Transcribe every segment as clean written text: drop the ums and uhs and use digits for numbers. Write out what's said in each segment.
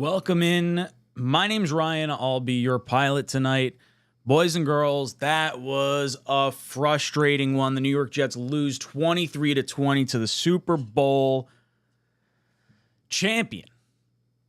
Welcome in. My name's Ryan. I'll be your pilot tonight. Boys and girls, that was a frustrating one. The New York Jets lose 23-20 to the Super Bowl champion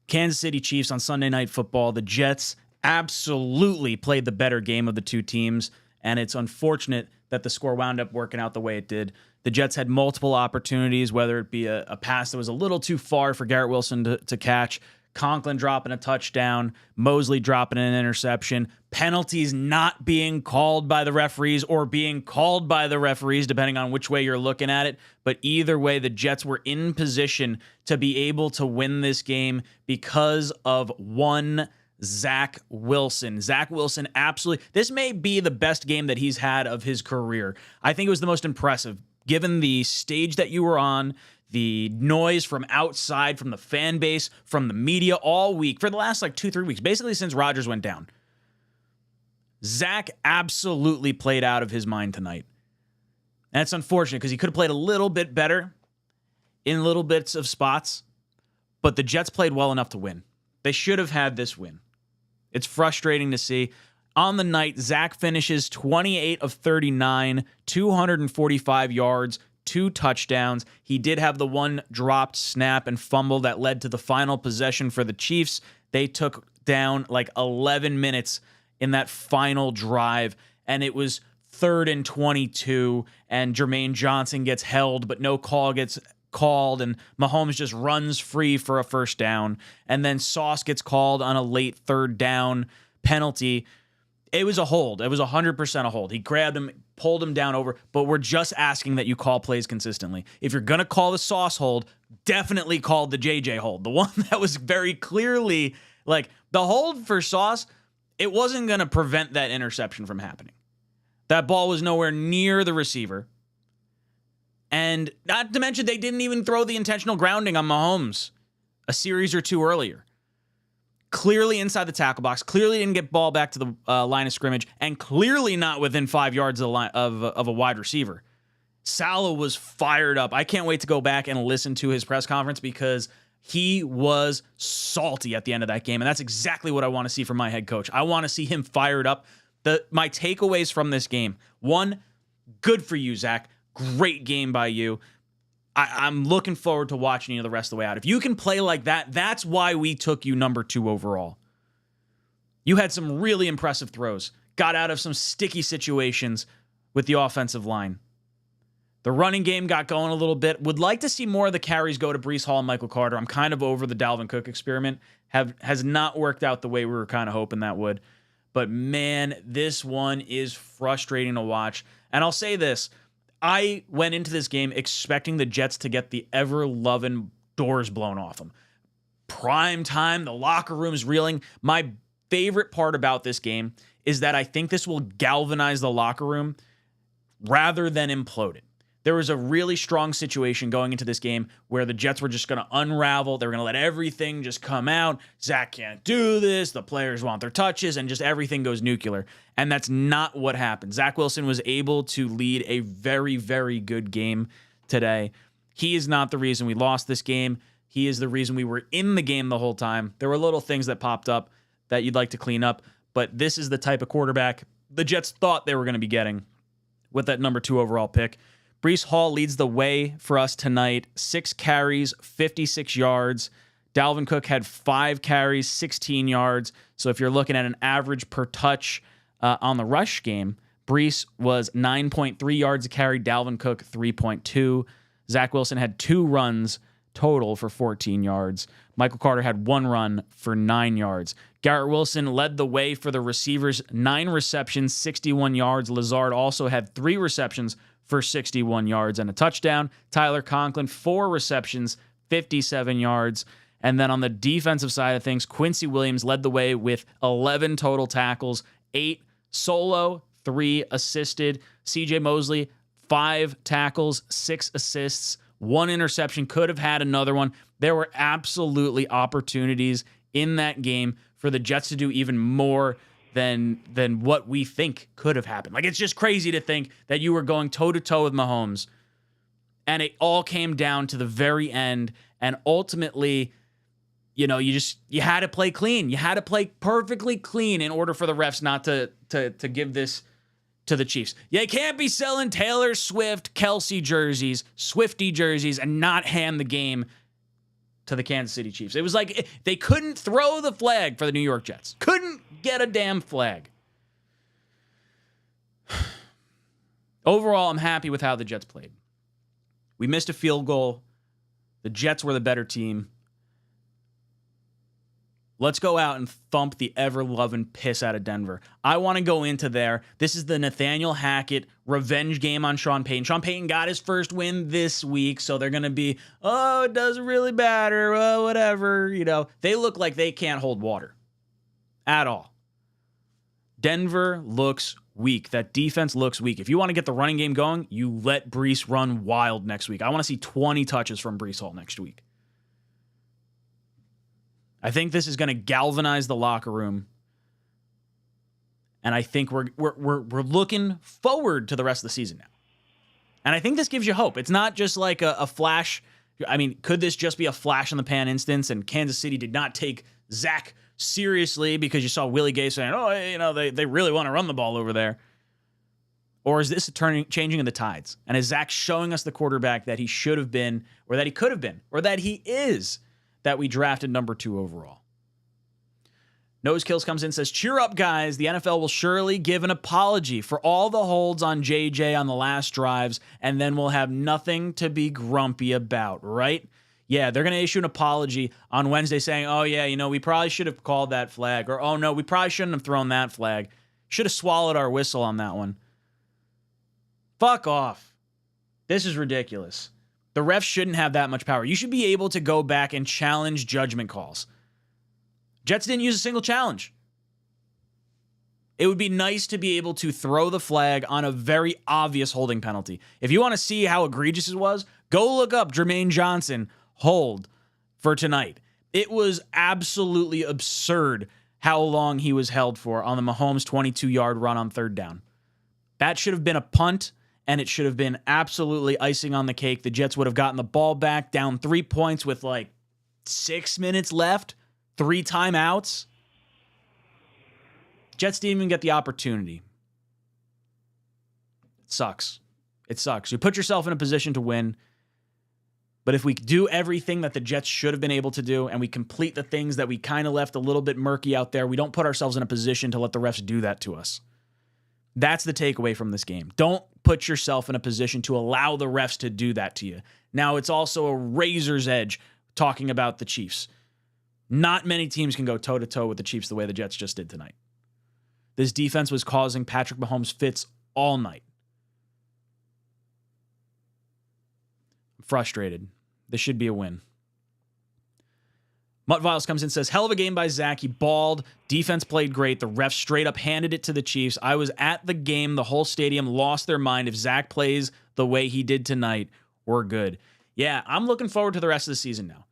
Kansas City Chiefs on Sunday Night Football. The Jets absolutely played the better game of the two teams, and it's unfortunate that the score wound up working out the way it did. The Jets had multiple opportunities, whether it be a pass that was a little too far for Garrett Wilson to catch, Conklin dropping a touchdown, Mosley dropping an interception, penalties not being called by the referees or being called by the referees, depending on which way you're looking at it. But either way, the Jets were in position to be able to win this game because of one Zach Wilson. Zach Wilson, absolutely. This may be the best game that he's had of his career. I think it was the most impressive, given the stage that you were on, the noise from outside, from the fan base, from the media all week, for the last 2-3 weeks, basically since Rodgers went down. Zach absolutely played out of his mind tonight. And it's unfortunate because he could have played a little bit better in little bits of spots, but the Jets played well enough to win. They should have had this win. It's frustrating to see. On the night, Zach finishes 28 of 39, 245 yards, 2 touchdowns. He did have the one dropped snap and fumble that led to the final possession for the Chiefs. They took down 11 minutes in that final drive, and it was 3rd and 22, and Jermaine Johnson gets held, but no call gets called, and Mahomes just runs free for a first down, and then Sauce gets called on a late 3rd down penalty. It was a hold. It was 100% a hold. He grabbed him, pulled him down over, but we're just asking that you call plays consistently. If you're going to call the Sauce hold, definitely call the JJ hold. The one that was very clearly, the hold for Sauce, it wasn't going to prevent that interception from happening. That ball was nowhere near the receiver. And not to mention, they didn't even throw the intentional grounding on Mahomes a series or two earlier. Clearly inside the tackle box, clearly didn't get ball back to the line of scrimmage, and clearly not within 5 yards of a wide receiver. Saleh was fired up. I can't wait to go back and listen to his press conference because he was salty at the end of that game, and that's exactly what I want to see from my head coach. I want to see him fired up. My takeaways from this game: 1, good for you, Zach. Great game by you. I'm looking forward to watching you the rest of the way out. If you can play like that, that's why we took you number 2 overall. You had some really impressive throws. Got out of some sticky situations with the offensive line. The running game got going a little bit. Would like to see more of the carries go to Breece Hall and Michael Carter. I'm kind of over the Dalvin Cook experiment. Has not worked out the way we were kind of hoping that would. But man, this one is frustrating to watch. And I'll say this. I went into this game expecting the Jets to get the ever-loving doors blown off them. Prime time, the locker room's reeling. My favorite part about this game is that I think this will galvanize the locker room rather than implode it. There was a really strong situation going into this game where the Jets were just going to unravel. They were going to let everything just come out. Zach can't do this. The players want their touches, and just everything goes nuclear. And that's not what happened. Zach Wilson was able to lead a very, very good game today. He is not the reason we lost this game. He is the reason we were in the game the whole time. There were little things that popped up that you'd like to clean up, but this is the type of quarterback the Jets thought they were going to be getting with that number 2 overall pick. Breece Hall leads the way for us tonight. 6 carries, 56 yards. Dalvin Cook had 5 carries, 16 yards. So if you're looking at an average per touch on the rush game, Breece was 9.3 yards a carry. Dalvin Cook, 3.2. Zach Wilson had 2 runs total for 14 yards. Michael Carter had 1 run for 9 yards. Garrett Wilson led the way for the receivers, 9 receptions, 61 yards. Lazard also had 3 receptions for 61 yards and a touchdown. Tyler Conklin, 4 receptions, 57 yards. And then on the defensive side of things, Quincy Williams led the way with 11 total tackles, 8 solo, 3 assisted. CJ Mosley, 5 tackles, 6 assists, 1 interception, could have had another one. There were absolutely opportunities in that game for the Jets to do even more than what we think could have happened. It's just crazy to think that you were going toe-to-toe with Mahomes, and it all came down to the very end, and ultimately you had to play clean. You had to play perfectly clean in order for the refs not to give this to the Chiefs. You can't be selling Taylor Swift, Kelsey jerseys, Swiftie jerseys, and not hand the game to the Kansas City Chiefs. It was like they couldn't throw the flag for the New York Jets. Couldn't get a damn flag. Overall, I'm happy with how the Jets played. We missed a field goal. The Jets were the better team. Let's go out and thump the ever-loving piss out of Denver. I want to go into there. This is the Nathaniel Hackett revenge game on Sean Payton. Sean Payton got his first win this week, so they're going to be, it doesn't really matter, whatever. They look like they can't hold water at all. Denver looks weak. That defense looks weak. If you want to get the running game going, you let Breece run wild next week. I want to see 20 touches from Breece Hall next week. I think this is going to galvanize the locker room, and I think we're looking forward to the rest of the season now. And I think this gives you hope. It's not just like a flash. I mean, could this just be a flash in the pan instance? And Kansas City did not take Zach seriously because you saw Willie Gay saying, they really want to run the ball over there. Or is this a changing of the tides? And is Zach showing us the quarterback that he should have been, or that he could have been, or that he is, that we drafted number 2 overall? Nose Kills comes in and says, cheer up, guys. The NFL will surely give an apology for all the holds on JJ on the last drives, and then we'll have nothing to be grumpy about, right? Yeah, they're going to issue an apology on Wednesday saying, we probably should have called that flag, or, oh, no, we probably shouldn't have thrown that flag. Should have swallowed our whistle on that one. Fuck off. This is ridiculous. The refs shouldn't have that much power. You should be able to go back and challenge judgment calls. Jets didn't use a single challenge. It would be nice to be able to throw the flag on a very obvious holding penalty. If you want to see how egregious it was, go look up Jermaine Johnson hold for tonight. It was absolutely absurd how long he was held for on the Mahomes 22-yard run on 3rd down. That should have been a punt. And it should have been absolutely icing on the cake. The Jets would have gotten the ball back, down 3 points with 6 minutes left, 3 timeouts. Jets didn't even get the opportunity. It sucks. It sucks. You put yourself in a position to win. But if we do everything that the Jets should have been able to do, and we complete the things that we kind of left a little bit murky out there, we don't put ourselves in a position to let the refs do that to us. That's the takeaway from this game. Don't put yourself in a position to allow the refs to do that to you. Now, it's also a razor's edge talking about the Chiefs. Not many teams can go toe-to-toe with the Chiefs the way the Jets just did tonight. This defense was causing Patrick Mahomes fits all night. I'm frustrated. This should be a win. Mutt Viles comes in and says, hell of a game by Zach. He balled. Defense played great. The refs straight up handed it to the Chiefs. I was at the game. The whole stadium lost their mind. If Zach plays the way he did tonight, we're good. Yeah, I'm looking forward to the rest of the season now.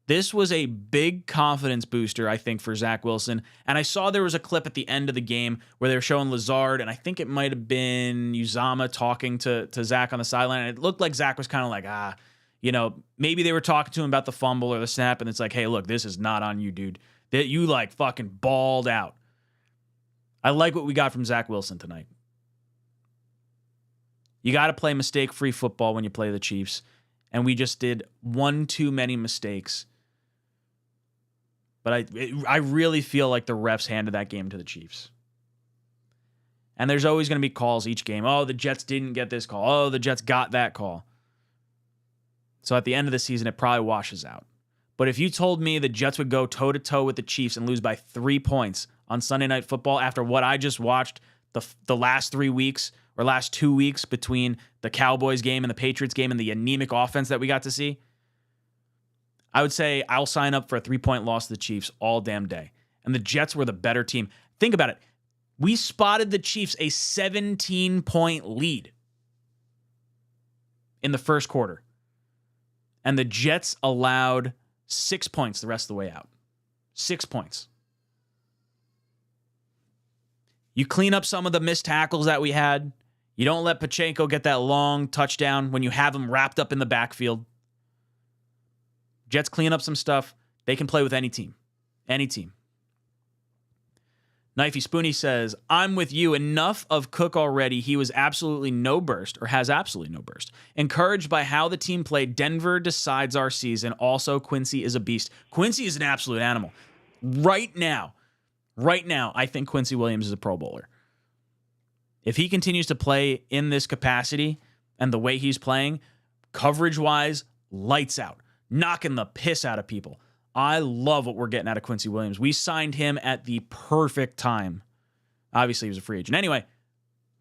This was a big confidence booster, I think, for Zach Wilson. And I saw there was a clip at the end of the game where they were showing Lazard, and I think it might have been Uzama talking to Zach on the sideline. And it looked like Zach was kind of like, maybe they were talking to him about the fumble or the snap, and it's like, hey, look, this is not on you, dude. That you fucking balled out. I like what we got from Zach Wilson tonight. You got to play mistake-free football when you play the Chiefs, and we just did one too many mistakes. But I really feel like the refs handed that game to the Chiefs. And there's always going to be calls each game. Oh, the Jets didn't get this call. Oh, the Jets got that call. So at the end of the season, it probably washes out. But if you told me the Jets would go toe-to-toe with the Chiefs and lose by 3 points on Sunday Night Football after what I just watched the last 3 weeks or last 2 weeks between the Cowboys game and the Patriots game and the anemic offense that we got to see, I would say I'll sign up for a 3-point loss to the Chiefs all damn day. And the Jets were the better team. Think about it. We spotted the Chiefs a 17-point lead in the first quarter. And the Jets allowed 6 points the rest of the way out. 6 points. You clean up some of the missed tackles that we had. You don't let Pacheco get that long touchdown when you have him wrapped up in the backfield. Jets clean up some stuff. They can play with any team. Any team. Knifey Spoony says, I'm with you. Enough of Cook already. He was absolutely no burst, or has absolutely no burst. Encouraged by how the team played, Denver decides our season. Also, Quincy is a beast. Quincy is an absolute animal. Right now, I think Quincy Williams is a Pro Bowler. If he continues to play in this capacity and the way he's playing, coverage-wise, lights out. Knocking the piss out of people. I love what we're getting out of Quincy Williams. We signed him at the perfect time. Obviously, he was a free agent. Anyway,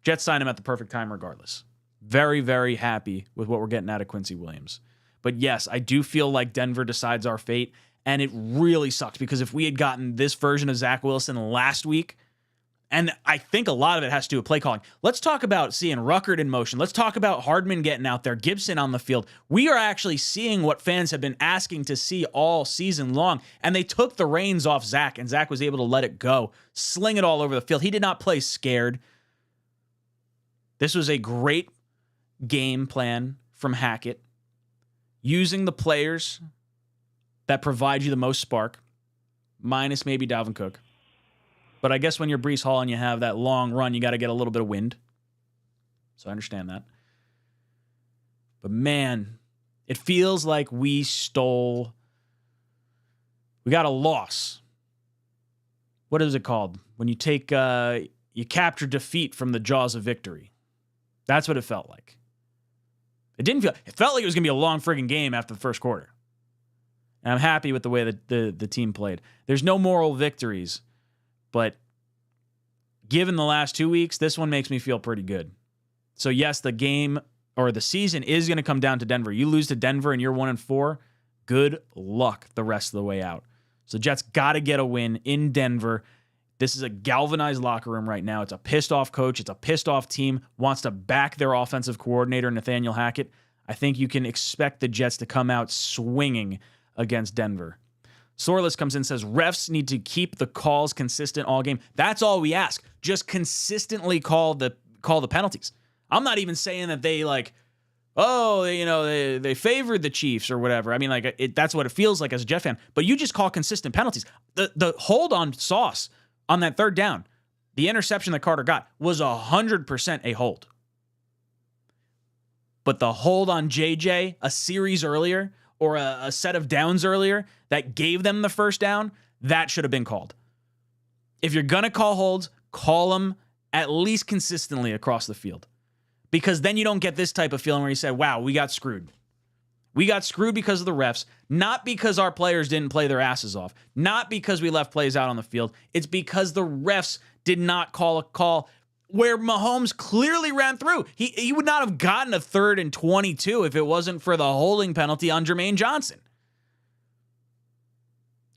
Jets signed him at the perfect time regardless. Very, very happy with what we're getting out of Quincy Williams. But yes, I do feel like Denver decides our fate, and it really sucks because if we had gotten this version of Zach Wilson last week, and I think a lot of it has to do with play calling. Let's talk about seeing Ruckert in motion. Let's talk about Hardman getting out there, Gibson on the field. We are actually seeing what fans have been asking to see all season long, and they took the reins off Zach, and Zach was able to let it go, sling it all over the field. He did not play scared. This was a great game plan from Hackett, using the players that provide you the most spark, minus maybe Dalvin Cook. But I guess when you're Breece Hall and you have that long run, you got to get a little bit of wind. So I understand that. But man, it feels like we got a loss. What is it called? When you take, you capture defeat from the jaws of victory. That's what it felt like. It felt like it was going to be a long friggin' game after the first quarter. And I'm happy with the way that the team played. There's no moral victories. But given the last 2 weeks, this one makes me feel pretty good. So yes, the game or the season is going to come down to Denver. You lose to Denver and you're 1-4, good luck the rest of the way out. So Jets got to get a win in Denver. This is a galvanized locker room right now. It's a pissed off coach. It's a pissed off team, wants to back their offensive coordinator, Nathaniel Hackett. I think you can expect the Jets to come out swinging against Denver. Sorless comes in and says, refs need to keep the calls consistent all game. That's all we ask. Just consistently call the penalties. I'm not even saying that they they favored the Chiefs or whatever. I mean, that's what it feels like as a Jet fan. But you just call consistent penalties. The hold on Sauce on that third down, the interception that Carter got was 100% a hold. But the hold on JJ a series earlier, or a set of downs earlier that gave them the first down, that should have been called. If you're going to call holds, call them at least consistently across the field. Because then you don't get this type of feeling where you say, wow, we got screwed. We got screwed because of the refs, not because our players didn't play their asses off, not because we left plays out on the field. It's because the refs did not call a call where Mahomes clearly ran through. He would not have gotten a 3rd and 22 if it wasn't for the holding penalty on Jermaine Johnson.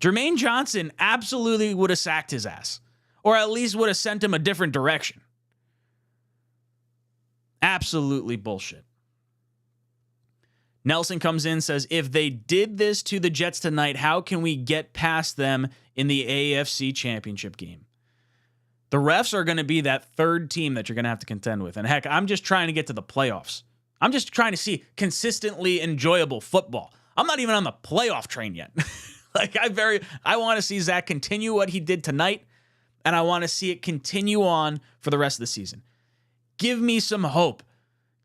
Jermaine Johnson absolutely would have sacked his ass, or at least would have sent him a different direction. Absolutely bullshit. Nelson comes in and says, if they did this to the Jets tonight, how can we get past them in the AFC Championship game? The refs are going to be that third team that you're going to have to contend with. And heck, I'm just trying to get to the playoffs. I'm just trying to see consistently enjoyable football. I'm not even on the playoff train yet. I want to see Zach continue what he did tonight, and I want to see it continue on for the rest of the season. Give me some hope.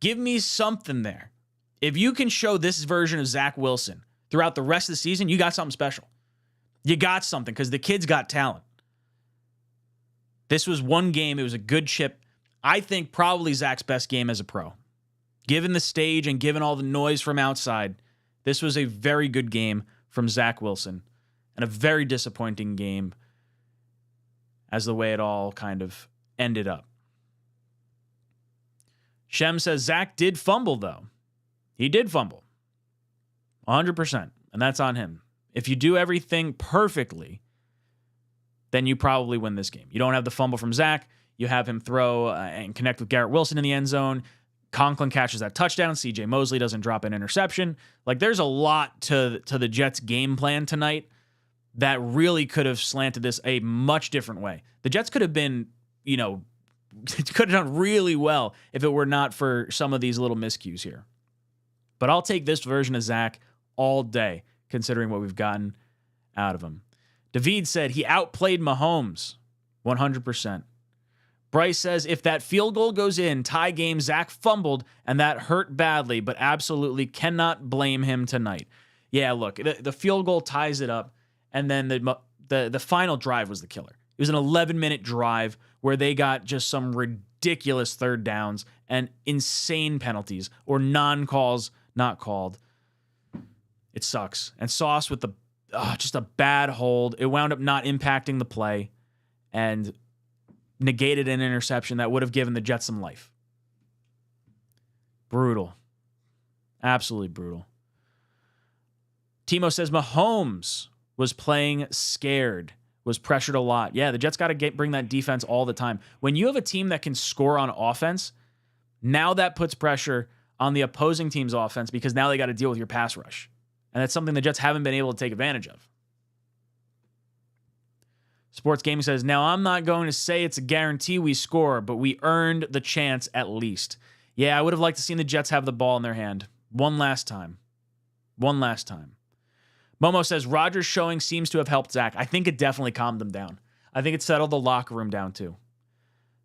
Give me something there. If you can show this version of Zach Wilson throughout the rest of the season, you got something special. You got something because the kid's got talent. This was one game. It was a good chip. I think probably Zach's best game as a pro. Given the stage and given all the noise from outside, this was a very good game from Zach Wilson and a very disappointing game as the way it all kind of ended up. Shem says Zach did fumble, though. He did fumble. 100%. And that's on him. If you do everything perfectly, then you probably win this game. You don't have the fumble from Zach. You have him throw and connect with Garrett Wilson in the end zone. Conklin catches that touchdown. C.J. Mosley doesn't drop an interception. There's a lot to the Jets' game plan tonight that really could have slanted this a much different way. The Jets could have been, could have done really well if it were not for some of these little miscues here. But I'll take this version of Zach all day, considering what we've gotten out of him. David said he outplayed Mahomes 100%. Bryce says if that field goal goes in, tie game, Zach fumbled, and that hurt badly, but absolutely cannot blame him tonight. Yeah, look, the field goal ties it up, and then the final drive was the killer. It was an 11-minute drive where they got just some ridiculous third downs and insane penalties or non-calls not called. It sucks. And Sauce with just a bad hold. It wound up not impacting the play and negated an interception that would have given the Jets some life. Brutal. Absolutely brutal. Timo says Mahomes was playing scared, was pressured a lot. Yeah, the Jets got to bring that defense all the time. When you have a team that can score on offense, now that puts pressure on the opposing team's offense because now they got to deal with your pass rush. And that's something the Jets haven't been able to take advantage of. Sports Gaming says, now I'm not going to say it's a guarantee we score, but we earned the chance at least. Yeah, I would have liked to seen the Jets have the ball in their hand one last time. One last time. Momo says, Rodgers' showing seems to have helped Zach. I think it definitely calmed them down. I think it settled the locker room down too.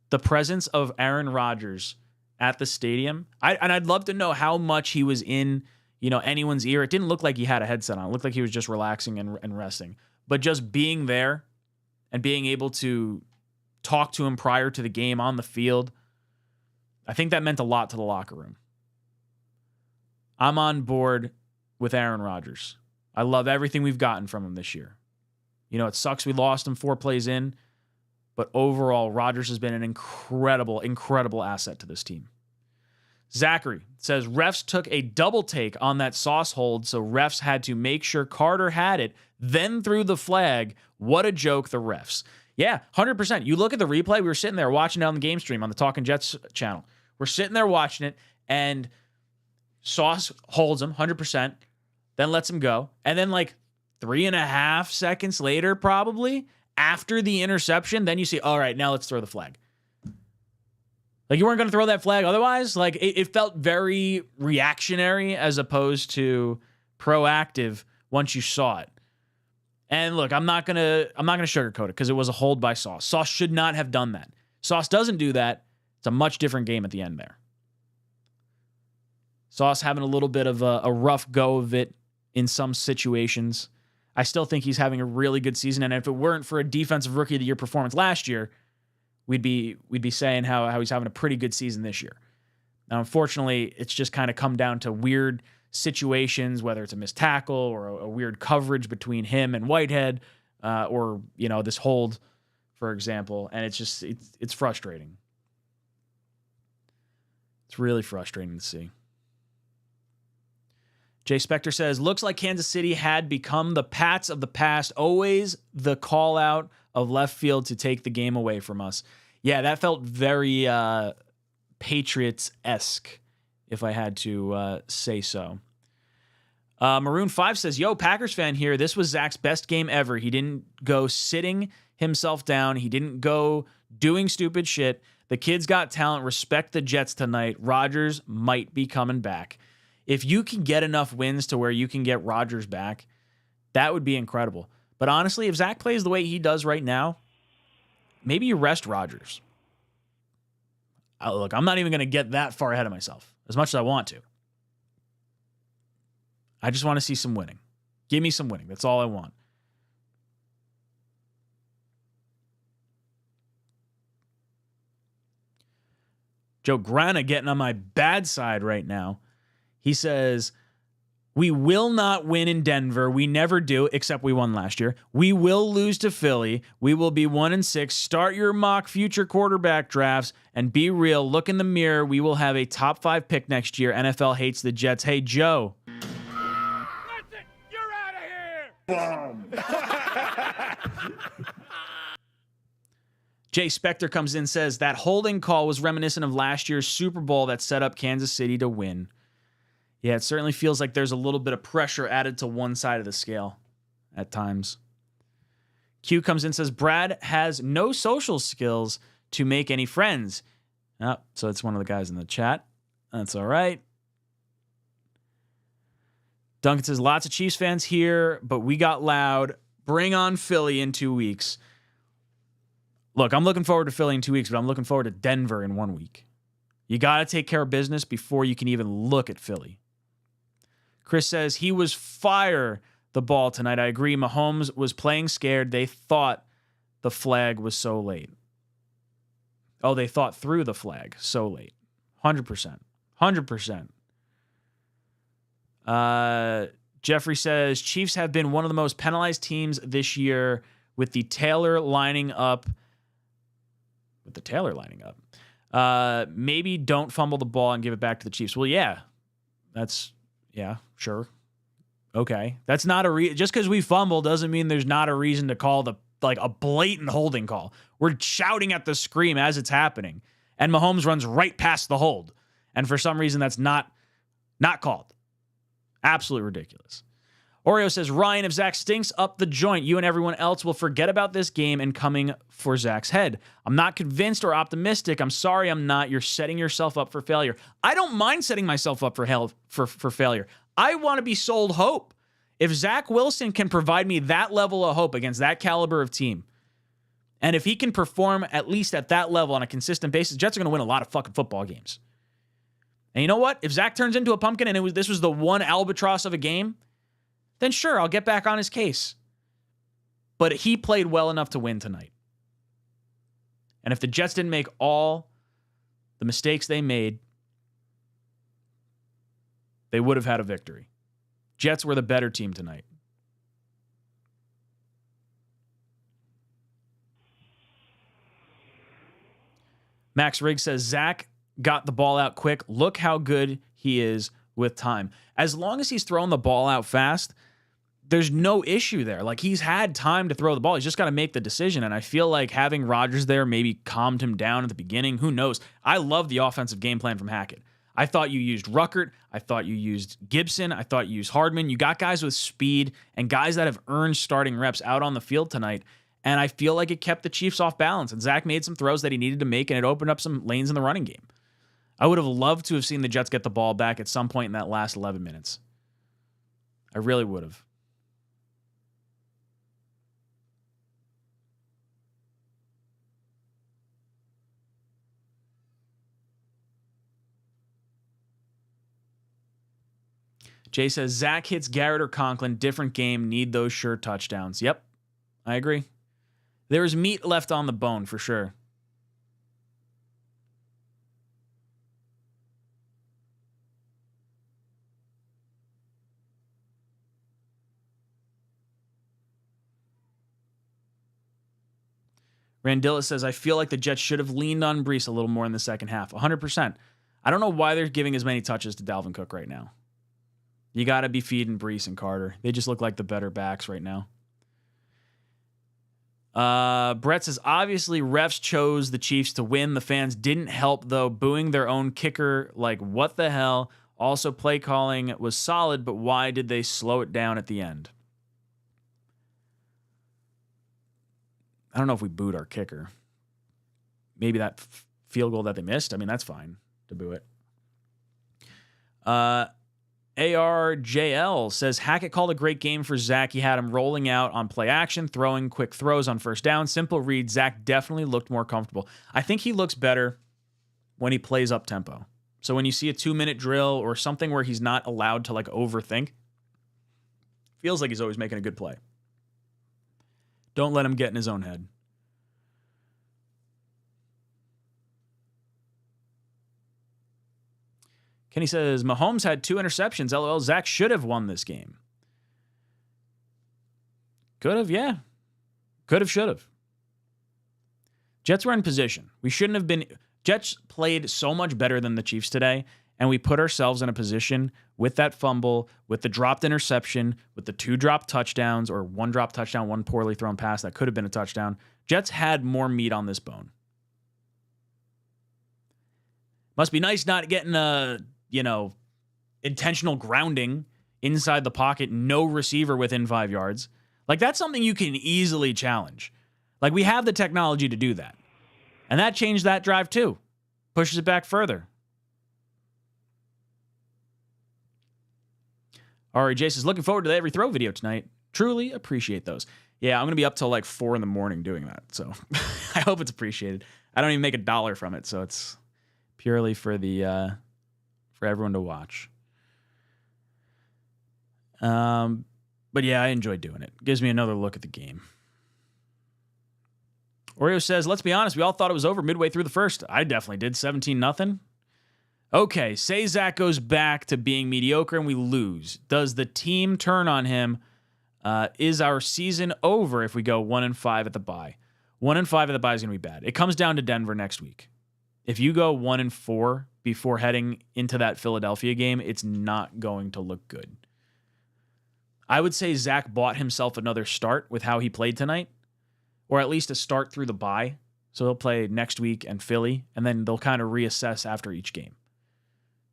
The presence of Aaron Rodgers at the stadium, I'd love to know how much he was in anyone's ear. It didn't look like he had a headset on. It looked like he was just relaxing and resting. But just being there and being able to talk to him prior to the game on the field, I think that meant a lot to the locker room. I'm on board with Aaron Rodgers. I love everything we've gotten from him this year. It sucks we lost him 4 plays in, but overall, Rodgers has been an incredible, incredible asset to this team. Zachary says, refs took a double take on that Sauce hold, so refs had to make sure Carter had it, then threw the flag. What a joke, the refs. Yeah, 100%. You look at the replay, we were sitting there watching it on the game stream on the Talking Jets channel. We're sitting there watching it, and Sauce holds him 100%, then lets him go. And then 3.5 seconds later, probably, after the interception, then you see, all right, now let's throw the flag. You weren't going to throw that flag otherwise? It felt very reactionary as opposed to proactive once you saw it. And look, I'm not gonna sugarcoat it because it was a hold by Sauce. Sauce should not have done that. Sauce doesn't do that. It's a much different game at the end there. Sauce having a little bit of a rough go of it in some situations. I still think he's having a really good season, and if it weren't for a defensive rookie of the year performance last year, we'd be saying how he's having a pretty good season this year. Now, unfortunately, it's just kind of come down to weird situations, whether it's a missed tackle or a weird coverage between him and Whitehead, or this hold, for example, and it's frustrating. It's really frustrating to see. Jay Spector says, looks like Kansas City had become the Pats of the past, always the call out of left field to take the game away from us. Yeah, that felt very Patriots-esque, if I had to say so. Maroon 5 says, yo, Packers fan here. This was Zach's best game ever. He didn't go sitting himself down. He didn't go doing stupid shit. The kid's got talent. Respect the Jets tonight. Rodgers might be coming back. If you can get enough wins to where you can get Rodgers back, that would be incredible. But honestly, if Zach plays the way he does right now, maybe you rest Rodgers. Look, I'm not even going to get that far ahead of myself, as much as I want to. I just want to see some winning. Give me some winning. That's all I want. Joe Grana getting on my bad side right now. He says, we will not win in Denver. We never do, except we won last year. We will lose to Philly. We will be 1-6. Start your mock future quarterback drafts and be real. Look in the mirror. We will have a top 5 pick next year. NFL hates the Jets. Hey, Joe. That's it. You're out of here. Boom. Jay Spector comes in and says that holding call was reminiscent of last year's Super Bowl that set up Kansas City to win. Yeah, it certainly feels like there's a little bit of pressure added to one side of the scale at times. Q comes in and says, Brad has no social skills to make any friends. Oh, so it's one of the guys in the chat. That's all right. Duncan says, lots of Chiefs fans here, but we got loud. Bring on Philly in 2 weeks. Look, I'm looking forward to Philly in 2 weeks, but I'm looking forward to Denver in 1 week. You got to take care of business before you can even look at Philly. Chris says he was fire the ball tonight. I agree. Mahomes was playing scared. They thought the flag was so late. Oh, they thought through the flag so late. 100%. 100%. Jeffrey says Chiefs have been one of the most penalized teams this year with the Taylor lining up. Maybe don't fumble the ball and give it back to the Chiefs. Well, yeah. Sure. Okay. That's not a just because we fumble doesn't mean there's not a reason to call a blatant holding call. We're shouting at the scream as it's happening. And Mahomes runs right past the hold. And for some reason, that's not called. Absolutely ridiculous. Oreo says, Ryan, if Zach stinks up the joint, you and everyone else will forget about this game and coming for Zach's head. I'm not convinced or optimistic. I'm sorry I'm not. You're setting yourself up for failure. I don't mind setting myself up for failure. I want to be sold hope. If Zach Wilson can provide me that level of hope against that caliber of team, and if he can perform at least at that level on a consistent basis, Jets are going to win a lot of fucking football games. And you know what? If Zach turns into a pumpkin and this was the one albatross of a game, then sure, I'll get back on his case. But he played well enough to win tonight. And if the Jets didn't make all the mistakes they made, they would have had a victory. Jets were the better team tonight. Max Riggs says, Zach got the ball out quick. Look how good he is with time. As long as he's throwing the ball out fast, there's no issue there. Like, he's had time to throw the ball. He's just got to make the decision. And I feel like having Rodgers there maybe calmed him down at the beginning. Who knows? I love the offensive game plan from Hackett. I thought you used Ruckert. I thought you used Gibson. I thought you used Hardman. You got guys with speed and guys that have earned starting reps out on the field tonight. And I feel like it kept the Chiefs off balance. And Zach made some throws that he needed to make, and it opened up some lanes in the running game. I would have loved to have seen the Jets get the ball back at some point in that last 11 minutes. I really would have. Jay says, Zach hits Garrett or Conklin. Different game. Need those sure touchdowns. Yep, I agree. There is meat left on the bone for sure. Randilla says, I feel like the Jets should have leaned on Brees a little more in the second half. 100%. I don't know why they're giving as many touches to Dalvin Cook right now. You got to be feeding Brees and Carter. They just look like the better backs right now. Brett says, obviously refs chose the Chiefs to win. The fans didn't help, though. Booing their own kicker, like, what the hell? Also, play calling was solid, but why did they slow it down at the end? I don't know if we booed our kicker. Maybe that field goal that they missed. I mean, that's fine to boo it. ARJL says, Hackett called a great game for Zach. He had him rolling out on play action, throwing quick throws on first down. Simple read. Zach definitely looked more comfortable. I think he looks better when he plays up tempo. So when you see a 2-minute drill or something where he's not allowed to overthink, feels like he's always making a good play. Don't let him get in his own head. Kenny says, Mahomes had 2 interceptions. LOL, Zach should have won this game. Could have, yeah. Could have, should have. Jets were in position. We shouldn't have been. Jets played so much better than the Chiefs today, and we put ourselves in a position with that fumble, with the dropped interception, with the 2 dropped touchdowns, or 1 dropped touchdown, 1 poorly thrown pass that could have been a touchdown. Jets had more meat on this bone. Must be nice not getting a intentional grounding inside the pocket, no receiver within 5 yards. Like, that's something you can easily challenge. Like, we have the technology to do that. And that changed that drive too. Pushes it back further. Ari J says, looking forward to the every throw video tonight. Truly appreciate those. Yeah, I'm going to be up till like 4 in the morning doing that. So I hope it's appreciated. I don't even make $1 from it. So it's purely for for everyone to watch. But yeah, I enjoy doing it. Gives me another look at the game. Oreo says, let's be honest, we all thought it was over midway through the first. I definitely did. 17-0. Okay, say Zach goes back to being mediocre and we lose. Does the team turn on him? Is our season over if we go 1-5 at the bye? 1-5 at the bye is going to be bad. It comes down to Denver next week. If you go 1-4 before heading into that Philadelphia game, it's not going to look good. I would say Zach bought himself another start with how he played tonight, or at least a start through the bye. So he'll play next week and Philly, and then they'll kind of reassess after each game.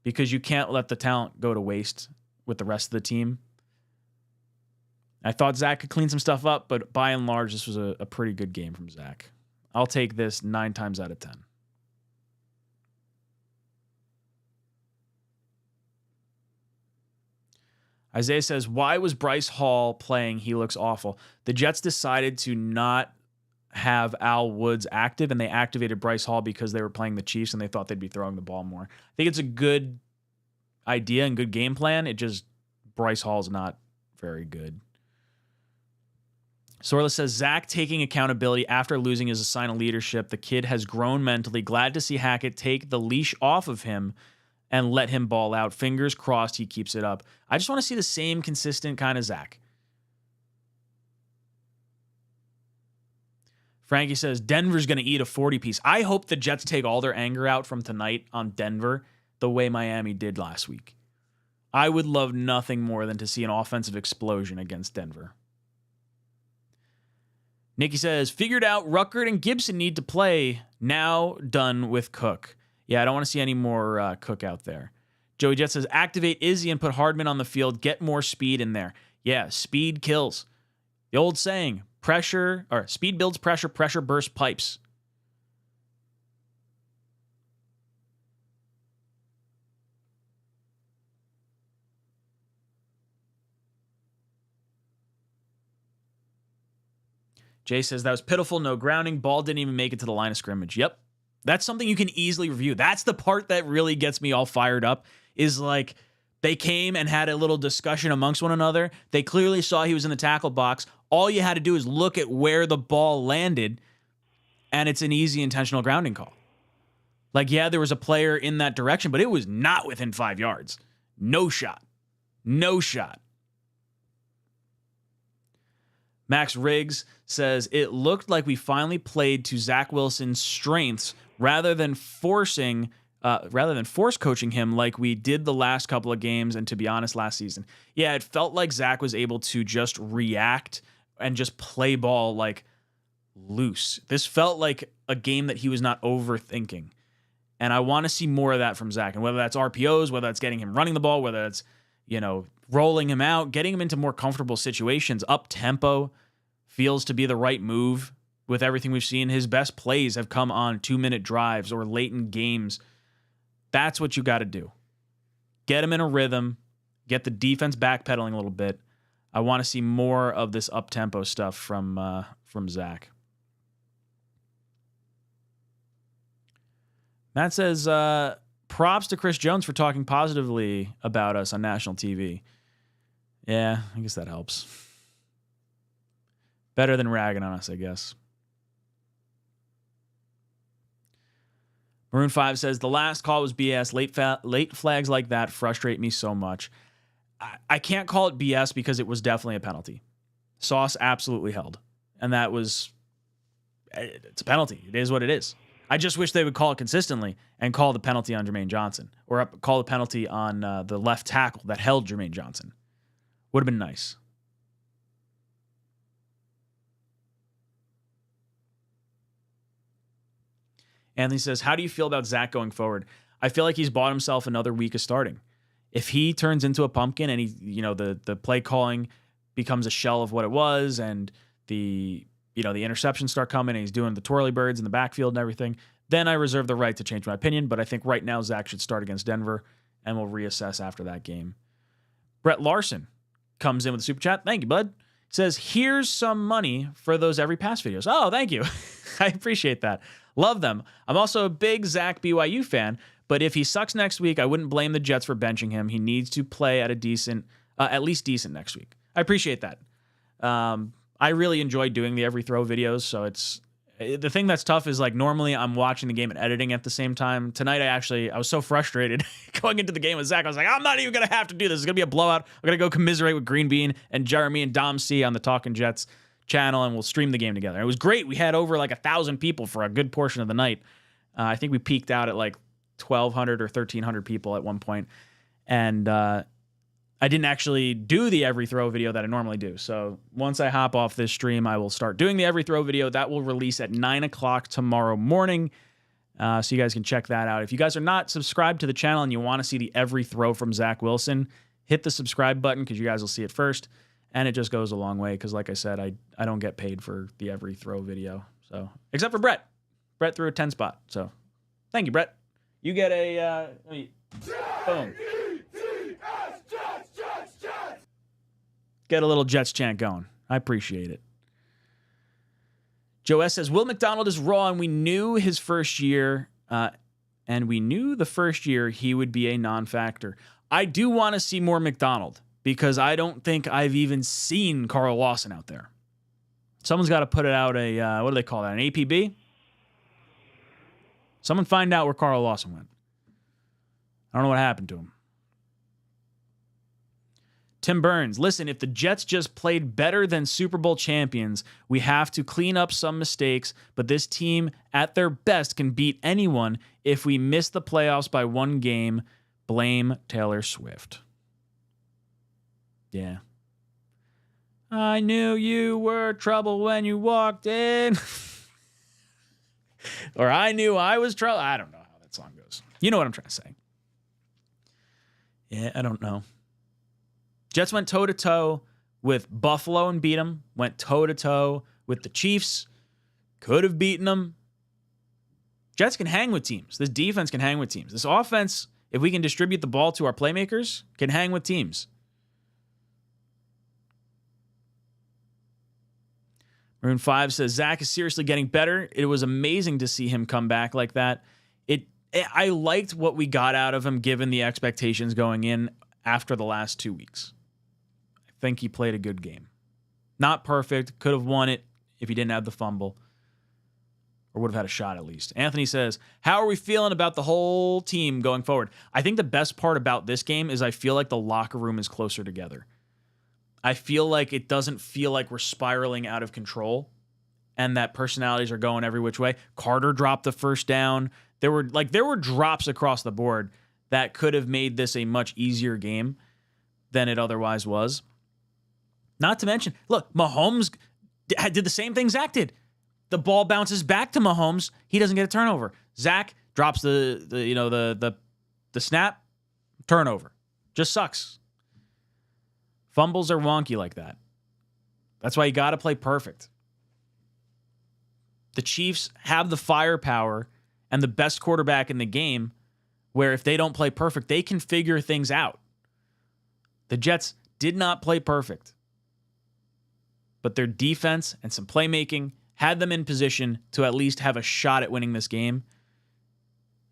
Because you can't let the talent go to waste with the rest of the team. I thought Zach could clean some stuff up, but by and large, this was a pretty good game from Zach. I'll take this 9 times out of 10. Isaiah says, why was Bryce Hall playing? He looks awful. The Jets decided to not have Al Woods active, and they activated Bryce Hall because they were playing the Chiefs and they thought they'd be throwing the ball more. I think it's a good idea and good game plan. It just, Bryce Hall's not very good. Sorla says, Zach taking accountability after losing is a sign of leadership. The kid has grown mentally. Glad to see Hackett take the leash off of him and let him ball out. Fingers crossed he keeps it up. I just want to see the same consistent kind of Zach. Frankie says, Denver's going to eat a 40-piece. I hope the Jets take all their anger out from tonight on Denver the way Miami did last week. I would love nothing more than to see an offensive explosion against Denver. Nikki says, figured out Ruckert and Gibson need to play. Now done with Cook. Yeah, I don't want to see any more Cook out there. Joey Jet says, activate Izzy and put Hardman on the field. Get more speed in there. Yeah, speed kills. The old saying, speed builds pressure, pressure bursts pipes. Jay says, that was pitiful, no grounding. Ball didn't even make it to the line of scrimmage. Yep. That's something you can easily review. That's the part that really gets me all fired up, is like they came and had a little discussion amongst one another. They clearly saw he was in the tackle box. All you had to do is look at where the ball landed, and it's an easy intentional grounding call. Like, yeah, there was a player in that direction, but it was not within 5 yards. No shot. No shot. Max Riggs says, it looked like we finally played to Zach Wilson's strengths rather than force coaching him like we did the last couple of games and, to be honest, last season. Yeah, it felt like Zach was able to just react and just play ball like loose. This felt like a game that he was not overthinking. And I want to see more of that from Zach. And whether that's RPOs, whether that's getting him running the ball, whether that's, rolling him out, getting him into more comfortable situations, up tempo feels to be the right move with everything we've seen. His best plays have come on 2-minute drives or late in games. That's what you got to do. Get him in a rhythm, get the defense backpedaling a little bit. I want to see more of this up tempo stuff from Zach. Matt says, props to Chris Jones for talking positively about us on national TV. Yeah, I guess that helps. Better than ragging on us, I guess. Maroon 5 says, the last call was BS. Late flags like that frustrate me so much. I can't call it BS because it was definitely a penalty. Sauce absolutely held. And it's a penalty. It is what it is. I just wish they would call it consistently and call the penalty on Jermaine Johnson, or call the penalty on the left tackle that held Jermaine Johnson. Would have been nice. Anthony says, how do you feel about Zach going forward? I feel like he's bought himself another week of starting. If he turns into a pumpkin and the play calling becomes a shell of what it was, and the interceptions start coming and he's doing the twirly birds in the backfield and everything, then I reserve the right to change my opinion. But I think right now Zach should start against Denver, and we'll reassess after that game. Brett Larson comes in with a super chat. Thank you, bud. Says, here's some money for those every pass videos. Oh, thank you. I appreciate that. Love them. I'm also a big Zach BYU fan, but if he sucks next week, I wouldn't blame the Jets for benching him. He needs to play at at least decent next week. I appreciate that. I really enjoy doing the every throw videos, so it's the thing that's tough is like normally I'm watching the game and editing at the same time. Tonight I was so frustrated going into the game with Zach. I was like, I'm not even gonna have to do this. It's gonna be a blowout. I'm gonna go commiserate with Green Bean and Jeremy and Dom C on the Talking Jets channel, and we'll stream the game together. It was great. We had over like 1,000 people for a good portion of the night. I think we peaked out at like 1,200 or 1,300 people at one point, and I didn't actually do the every throw video that I normally do. So once I hop off this stream, I will start doing the every throw video. That will release at 9 o'clock tomorrow morning. So you guys can check that out. If you guys are not subscribed to the channel and you want to see the every throw from Zach Wilson, hit the subscribe button because you guys will see it first. And it just goes a long way because, like I said, I don't get paid for the every throw video. So except for Brett. Brett threw a 10 spot. So thank you, Brett. You get a boom. Get a little Jets chant going. I appreciate it. Joe S. says, Will McDonald is raw, and we knew his first year, and we knew the first year he would be a non-factor. I do want to see more McDonald because I don't think I've even seen Carl Lawson out there. Someone's got to put it out what do they call that, an APB? Someone find out where Carl Lawson went. I don't know what happened to him. Tim Burns, listen, if the Jets just played better than Super Bowl champions, we have to clean up some mistakes, but this team at their best can beat anyone. If we miss the playoffs by one game, blame Taylor Swift. Yeah. I knew you were trouble when you walked in. Or I knew I was trouble. I don't know how that song goes. You know what I'm trying to say. Yeah, I don't know. Jets went toe-to-toe with Buffalo and beat them. Went toe-to-toe with the Chiefs. Could have beaten them. Jets can hang with teams. This defense can hang with teams. This offense, if we can distribute the ball to our playmakers, can hang with teams. Maroon 5 says, Zach is seriously getting better. It was amazing to see him come back like that. I liked what we got out of him given the expectations going in after the last 2 weeks. I think he played a good game. Not perfect. Could have won it if he didn't have the fumble. Or would have had a shot at least. Anthony says, how are we feeling about the whole team going forward? I think the best part about this game is I feel like the locker room is closer together. I feel like it doesn't feel like we're spiraling out of control and that personalities are going every which way. Carter dropped the first down. There were drops across the board that could have made this a much easier game than it otherwise was. Not to mention, look, Mahomes did the same thing Zach did. The ball bounces back to Mahomes. He doesn't get a turnover. Zach drops the snap, turnover. Just sucks. Fumbles are wonky like that. That's why you got to play perfect. The Chiefs have the firepower and the best quarterback in the game where if they don't play perfect, they can figure things out. The Jets did not play perfect, but their defense and some playmaking had them in position to at least have a shot at winning this game.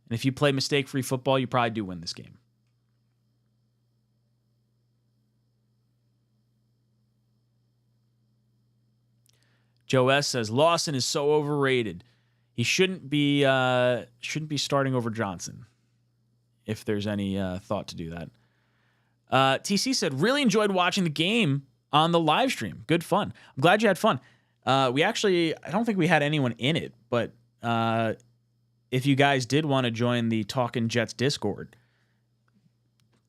And if you play mistake-free football, you probably do win this game. Joe S. says, Lawson is so overrated. He shouldn't be starting over Johnson, if there's any thought to do that. TC said, really enjoyed watching the game on the live stream. Good fun. I'm glad you had fun. I don't think we had anyone in it, but if you guys did want to join the Talkin' Jets Discord,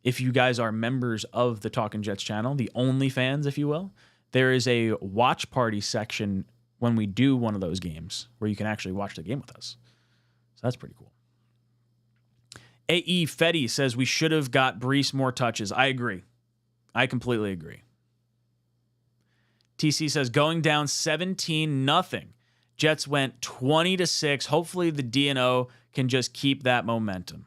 if you guys are members of the Talkin' Jets channel, the OnlyFans, if you will, there is a watch party section when we do one of those games where you can actually watch the game with us. So that's pretty cool. A.E. Fetty says we should have got Brees more touches. I agree. I completely agree. TC says going down 17-0. Jets went 20-6. Hopefully the DNO can just keep that momentum.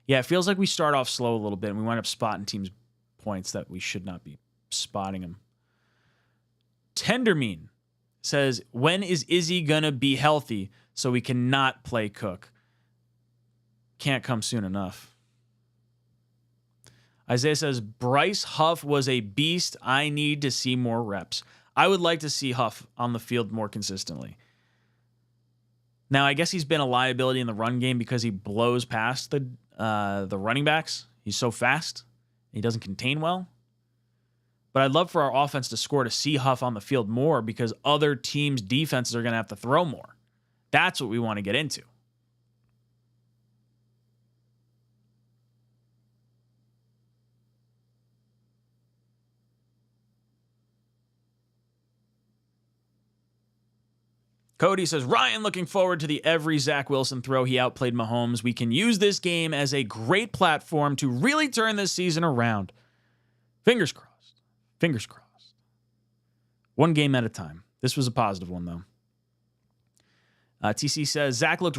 Yeah, it feels like we start off slow a little bit and we wind up spotting teams' points that we should not be spotting them. Tendermean says, when is Izzy going to be healthy so we cannot play Cook? Can't come soon enough. Isaiah says, Bryce Huff was a beast. I need to see more reps. I would like to see Huff on the field more consistently. Now, I guess he's been a liability in the run game because he blows past the running backs. He's so fast. He doesn't contain well. But I'd love for our offense to score to see Huff on the field more because other teams' defenses are going to have to throw more. That's what we want to get into. Cody says, Ryan looking forward to the every Zach Wilson throw. He outplayed Mahomes. We can use this game as a great platform to really turn this season around. Fingers crossed. Fingers crossed. One game at a time. This was a positive one, though. TC says, Zach looked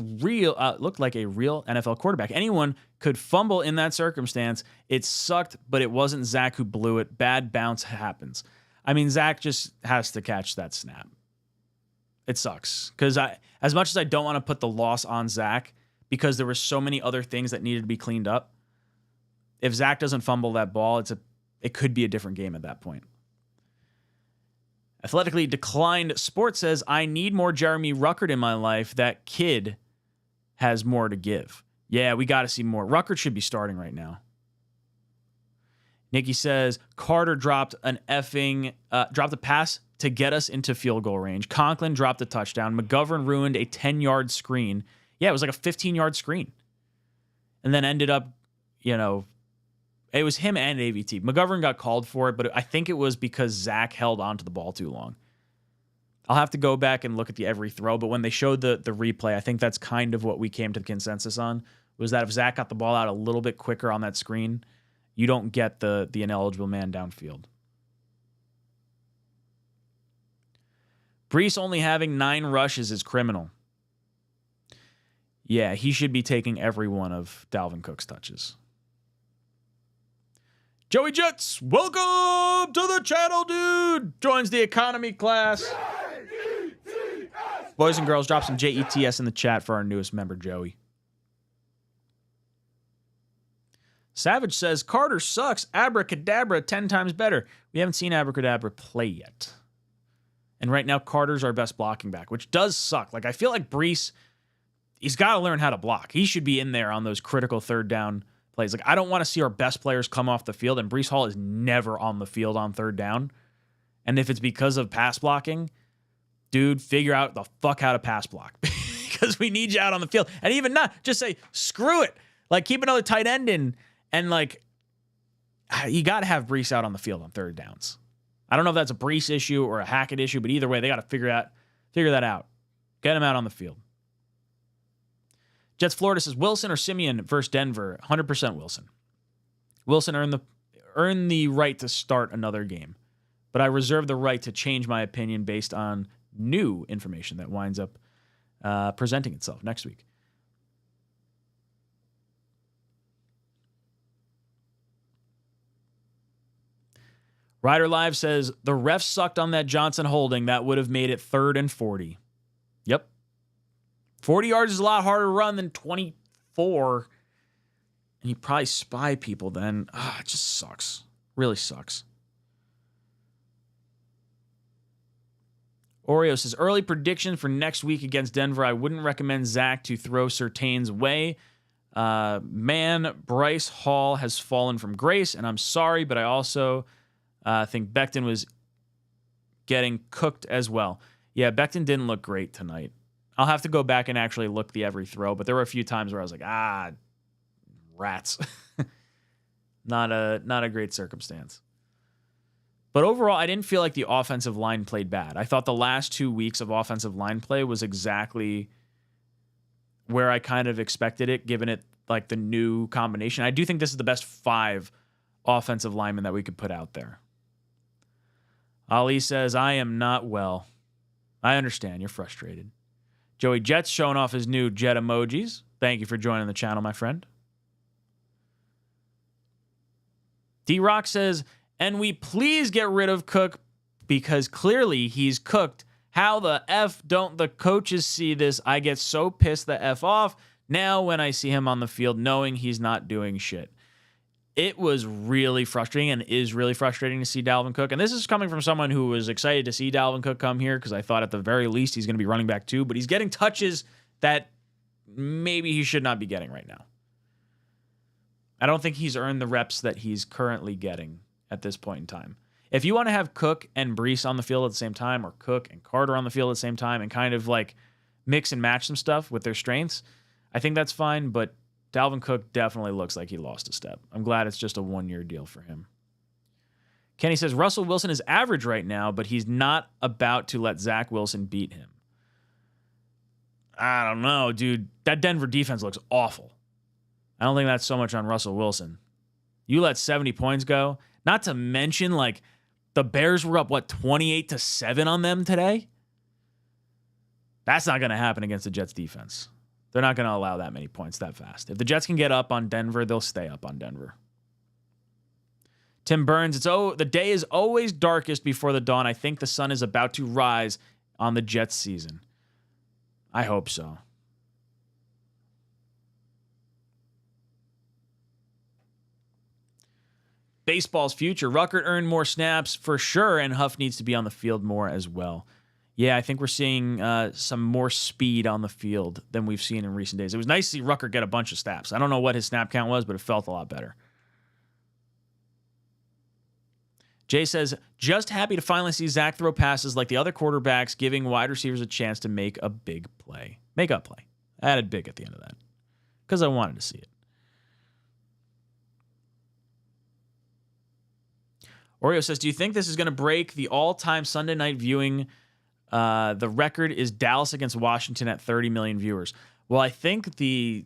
like a real NFL quarterback. Anyone could fumble in that circumstance. It sucked, but it wasn't Zach who blew it. Bad bounce happens. I mean, Zach just has to catch that snap. It sucks because as much as I don't want to put the loss on Zach because there were so many other things that needed to be cleaned up, if Zach doesn't fumble that ball, it could be a different game at that point. Athletically Declined Sports says, I need more Jeremy Ruckert in my life. That kid has more to give. Yeah, we got to see more. Ruckert should be starting right now. Nikki says, Carter dropped a pass to get us into field goal range. Conklin dropped a touchdown. McGovern ruined a 10-yard screen. Yeah, it was like a 15-yard screen. And then ended up, it was him and AVT. McGovern got called for it, but I think it was because Zach held onto the ball too long. I'll have to go back and look at the every throw, but when they showed the replay, I think that's kind of what we came to the consensus on, was that if Zach got the ball out a little bit quicker on that screen, you don't get the ineligible man downfield. Brees only having 9 rushes is criminal. Yeah, he should be taking every one of Dalvin Cook's touches. Joey Jets, welcome to the channel, dude. Joins the economy class. J-E-T-S. Boys and girls, drop some JETS in the chat for our newest member, Joey. Savage says, Carter sucks. Abracadabra 10 times better. We haven't seen Abracadabra play yet. And right now, Carter's our best blocking back, which does suck. Like, I feel like Brees, he's got to learn how to block. He should be in there on those critical third down plays. Like, I don't want to see our best players come off the field, and Brees Hall is never on the field on third down. And if it's because of pass blocking, dude, figure out the fuck how to pass block because we need you out on the field. And even not, just say, screw it. Like, keep another tight end in, and, like, you got to have Brees out on the field on third downs. I don't know if that's a Brees issue or a Hackett issue, but either way, they got to figure that out. Get him out on the field. Jets Florida says, Wilson or Simeon versus Denver? 100% Wilson. Wilson earned the right to start another game, but I reserve the right to change my opinion based on new information that winds up presenting itself next week. Ryder Live says, the refs sucked on that Johnson holding. That would have made it 3rd and 40. Yep. 40 yards is a lot harder to run than 24. And you probably spy people then. It just sucks. Really sucks. Oreo says, early prediction for next week against Denver. I wouldn't recommend Zach to throw Surtain's way. Bryce Hall has fallen from grace, and I'm sorry, but I also think Becton was getting cooked as well. Yeah, Becton didn't look great tonight. I'll have to go back and actually look the every throw, but there were a few times where I was like, rats. Not a great circumstance. But overall, I didn't feel like the offensive line played bad. I thought the last 2 weeks of offensive line play was exactly where I kind of expected it, given it like the new combination. I do think this is the best 5 offensive linemen that we could put out there. Ali says, I am not well. I understand. You're frustrated. Joey Jet's showing off his new jet emojis. Thank you for joining the channel, my friend. D-Rock says, and we please get rid of Cook because clearly he's cooked. How the F don't the coaches see this? I get so pissed the F off now when I see him on the field knowing he's not doing shit. It was really frustrating and is really frustrating to see Dalvin Cook. And this is coming from someone who was excited to see Dalvin Cook come here because I thought at the very least he's going to be running back too, but he's getting touches that maybe he should not be getting right now. I don't think he's earned the reps that he's currently getting at this point in time. If you want to have Cook and Breece on the field at the same time, or Cook and Carter on the field at the same time, and kind of like mix and match some stuff with their strengths, I think that's fine, but Dalvin Cook definitely looks like he lost a step. I'm glad it's just a one-year deal for him. Kenny says, Russell Wilson is average right now, but he's not about to let Zach Wilson beat him. I don't know, dude. That Denver defense looks awful. I don't think that's so much on Russell Wilson. You let 70 points go, not to mention, like, the Bears were up, 28-7 on them today? That's not going to happen against the Jets defense. They're not going to allow that many points that fast. If the Jets can get up on Denver, they'll stay up on Denver. Tim Burns, the day is always darkest before the dawn. I think the sun is about to rise on the Jets season. I hope so. Baseball's future. Ruckert earned more snaps for sure, and Huff needs to be on the field more as well. Yeah, I think we're seeing some more speed on the field than we've seen in recent days. It was nice to see Ruckert get a bunch of snaps. I don't know what his snap count was, but it felt a lot better. Jay says, just happy to finally see Zach throw passes like the other quarterbacks, giving wide receivers a chance to make a big play. Make a play. I added big at the end of that because I wanted to see it. Oreo says, do you think this is going to break the all-time Sunday night viewing? The record is Dallas against Washington at 30 million viewers. Well, I think the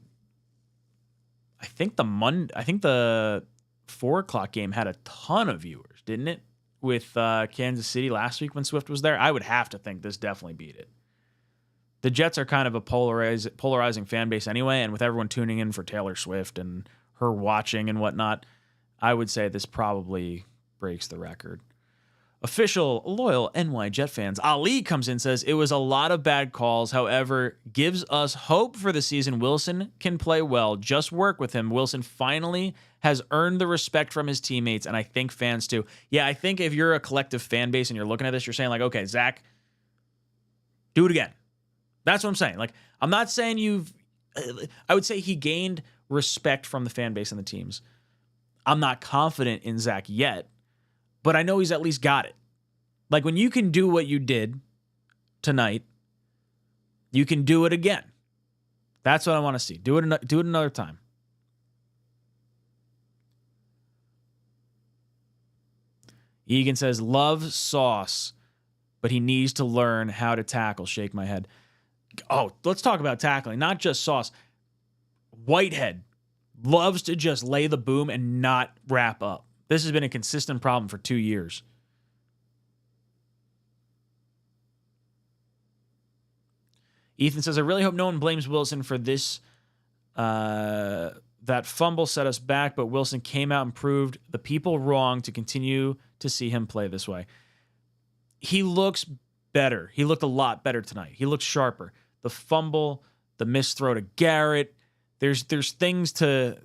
4:00 game had a ton of viewers, didn't it? With Kansas City last week when Swift was there. I would have to think this definitely beat it. The Jets are kind of a polarizing fan base anyway, and with everyone tuning in for Taylor Swift and her watching and whatnot, I would say this probably breaks the record. Official loyal NY Jet fans, Ali comes in and says, it was a lot of bad calls, however, gives us hope for the season. Wilson can play well. Just work with him. Wilson finally has earned the respect from his teammates, and I think fans too. Yeah, I think if you're a collective fan base and you're looking at this, you're saying like, okay, Zach, do it again. That's what I'm saying. Like, I'm not saying I would say he gained respect from the fan base and the teams. I'm not confident in Zach yet, but I know he's at least got it. Like, when you can do what you did tonight, you can do it again. That's what I want to see. Do it another time. Egan says, love Sauce, but he needs to learn how to tackle. Shake my head. Oh, let's talk about tackling, not just Sauce. Whitehead loves to just lay the boom and not wrap up. This has been a consistent problem for 2 years. Ethan says, I really hope no one blames Wilson for this. That fumble set us back, but Wilson came out and proved the people wrong to continue to see him play this way. He looks better. He looked a lot better tonight. He looked sharper. The fumble, the missed throw to Garrett. There's things to,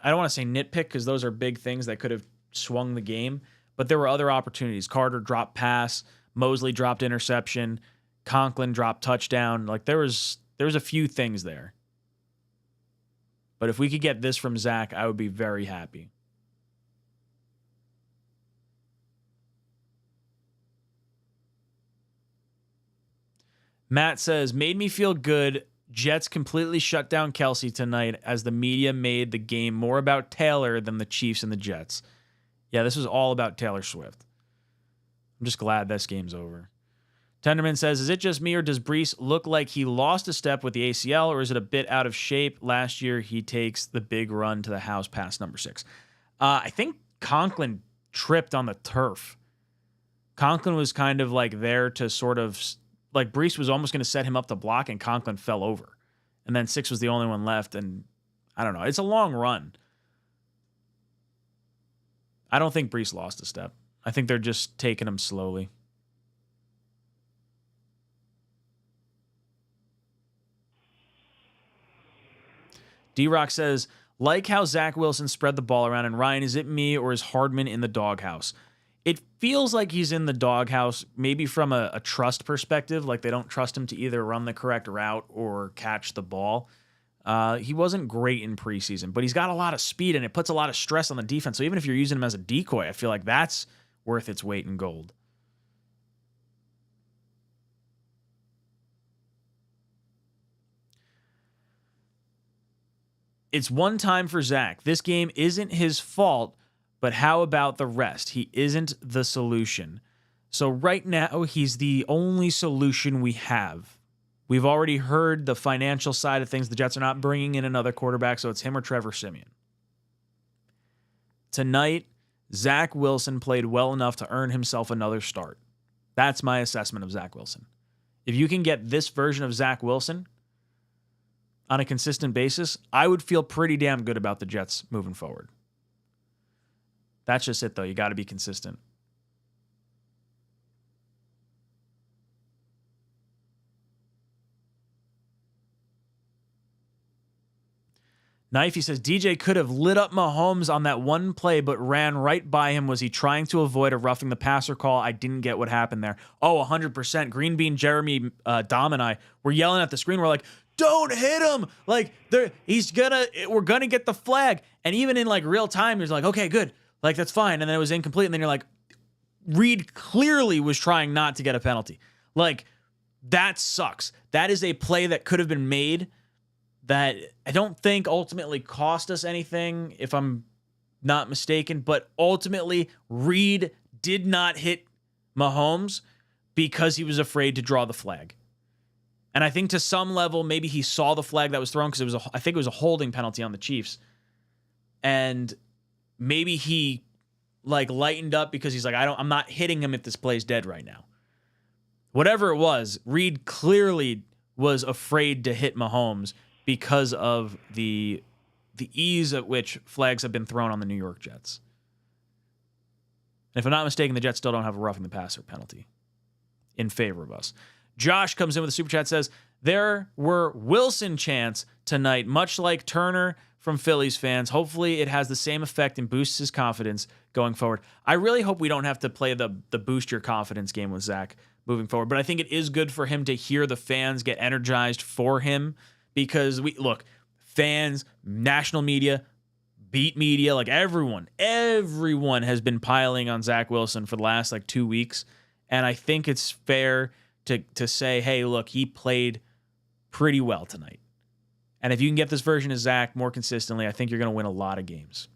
I don't want to say nitpick because those are big things that could have swung the game, but there were other opportunities. Carter dropped pass, Mosley dropped interception, Conklin dropped touchdown. Like there was a few things there. But if we could get this from Zach, I would be very happy. Matt says, made me feel good. Jets completely shut down Kelsey tonight as the media made the game more about Taylor than the Chiefs and the Jets. Yeah, this was all about Taylor Swift. I'm just glad this game's over. Tenderman says, is it just me or does Breece look like he lost a step with the ACL or is it a bit out of shape? Last year, he takes the big run to the house past number 6. I think Conklin tripped on the turf. Conklin was kind of like there to sort of, like Breece was almost going to set him up to block and Conklin fell over. And then 6 was the only one left. And I don't know. It's a long run. I don't think Breece lost a step. I think they're just taking him slowly. D-Rock says, like how Zach Wilson spread the ball around, and Ryan, is it me or is Hardman in the doghouse? It feels like he's in the doghouse, maybe from a trust perspective, like they don't trust him to either run the correct route or catch the ball. He wasn't great in preseason, but he's got a lot of speed, and it puts a lot of stress on the defense. So even if you're using him as a decoy, I feel like that's worth its weight in gold. It's one time for Zach. This game isn't his fault, but how about the rest? He isn't the solution. So right now, he's the only solution we have. We've already heard the financial side of things. The Jets are not bringing in another quarterback, so it's him or Trevor Siemian. Tonight, Zach Wilson played well enough to earn himself another start. That's my assessment of Zach Wilson. If you can get this version of Zach Wilson on a consistent basis, I would feel pretty damn good about the Jets moving forward. That's just it, though. You got to be consistent. Knife, he says, DJ could have lit up Mahomes on that one play, but ran right by him. Was he trying to avoid a roughing the passer call? I didn't get what happened there. Oh, 100%. Green Bean, Jeremy, Dom, and I were yelling at the screen. We're like, don't hit him. Like, we're gonna get the flag. And even in like real time, you're like, okay, good. Like, that's fine. And then it was incomplete. And then you're like, Reed clearly was trying not to get a penalty. Like, that sucks. That is a play that could have been made that I don't think ultimately cost us anything, if I'm not mistaken. But ultimately, Reed did not hit Mahomes because he was afraid to draw the flag. And I think to some level, maybe he saw the flag that was thrown because I think it was a holding penalty on the Chiefs. And maybe he like lightened up because he's like, I'm not hitting him if this play's dead right now. Whatever it was, Reed clearly was afraid to hit Mahomes because of the ease at which flags have been thrown on the New York Jets. And if I'm not mistaken, the Jets still don't have a roughing the passer penalty in favor of us. Josh comes in with a super chat, says, there were Wilson chants tonight, much like Turner from Phillies fans. Hopefully it has the same effect and boosts his confidence going forward. I really hope we don't have to play the boost your confidence game with Zach moving forward, but I think it is good for him to hear the fans get energized for him because fans, national media, beat media, like everyone has been piling on Zach Wilson for the last 2 weeks. And I think it's fair to say, hey, look, he played pretty well tonight. And if you can get this version of Zach more consistently, I think you're going to win a lot of games.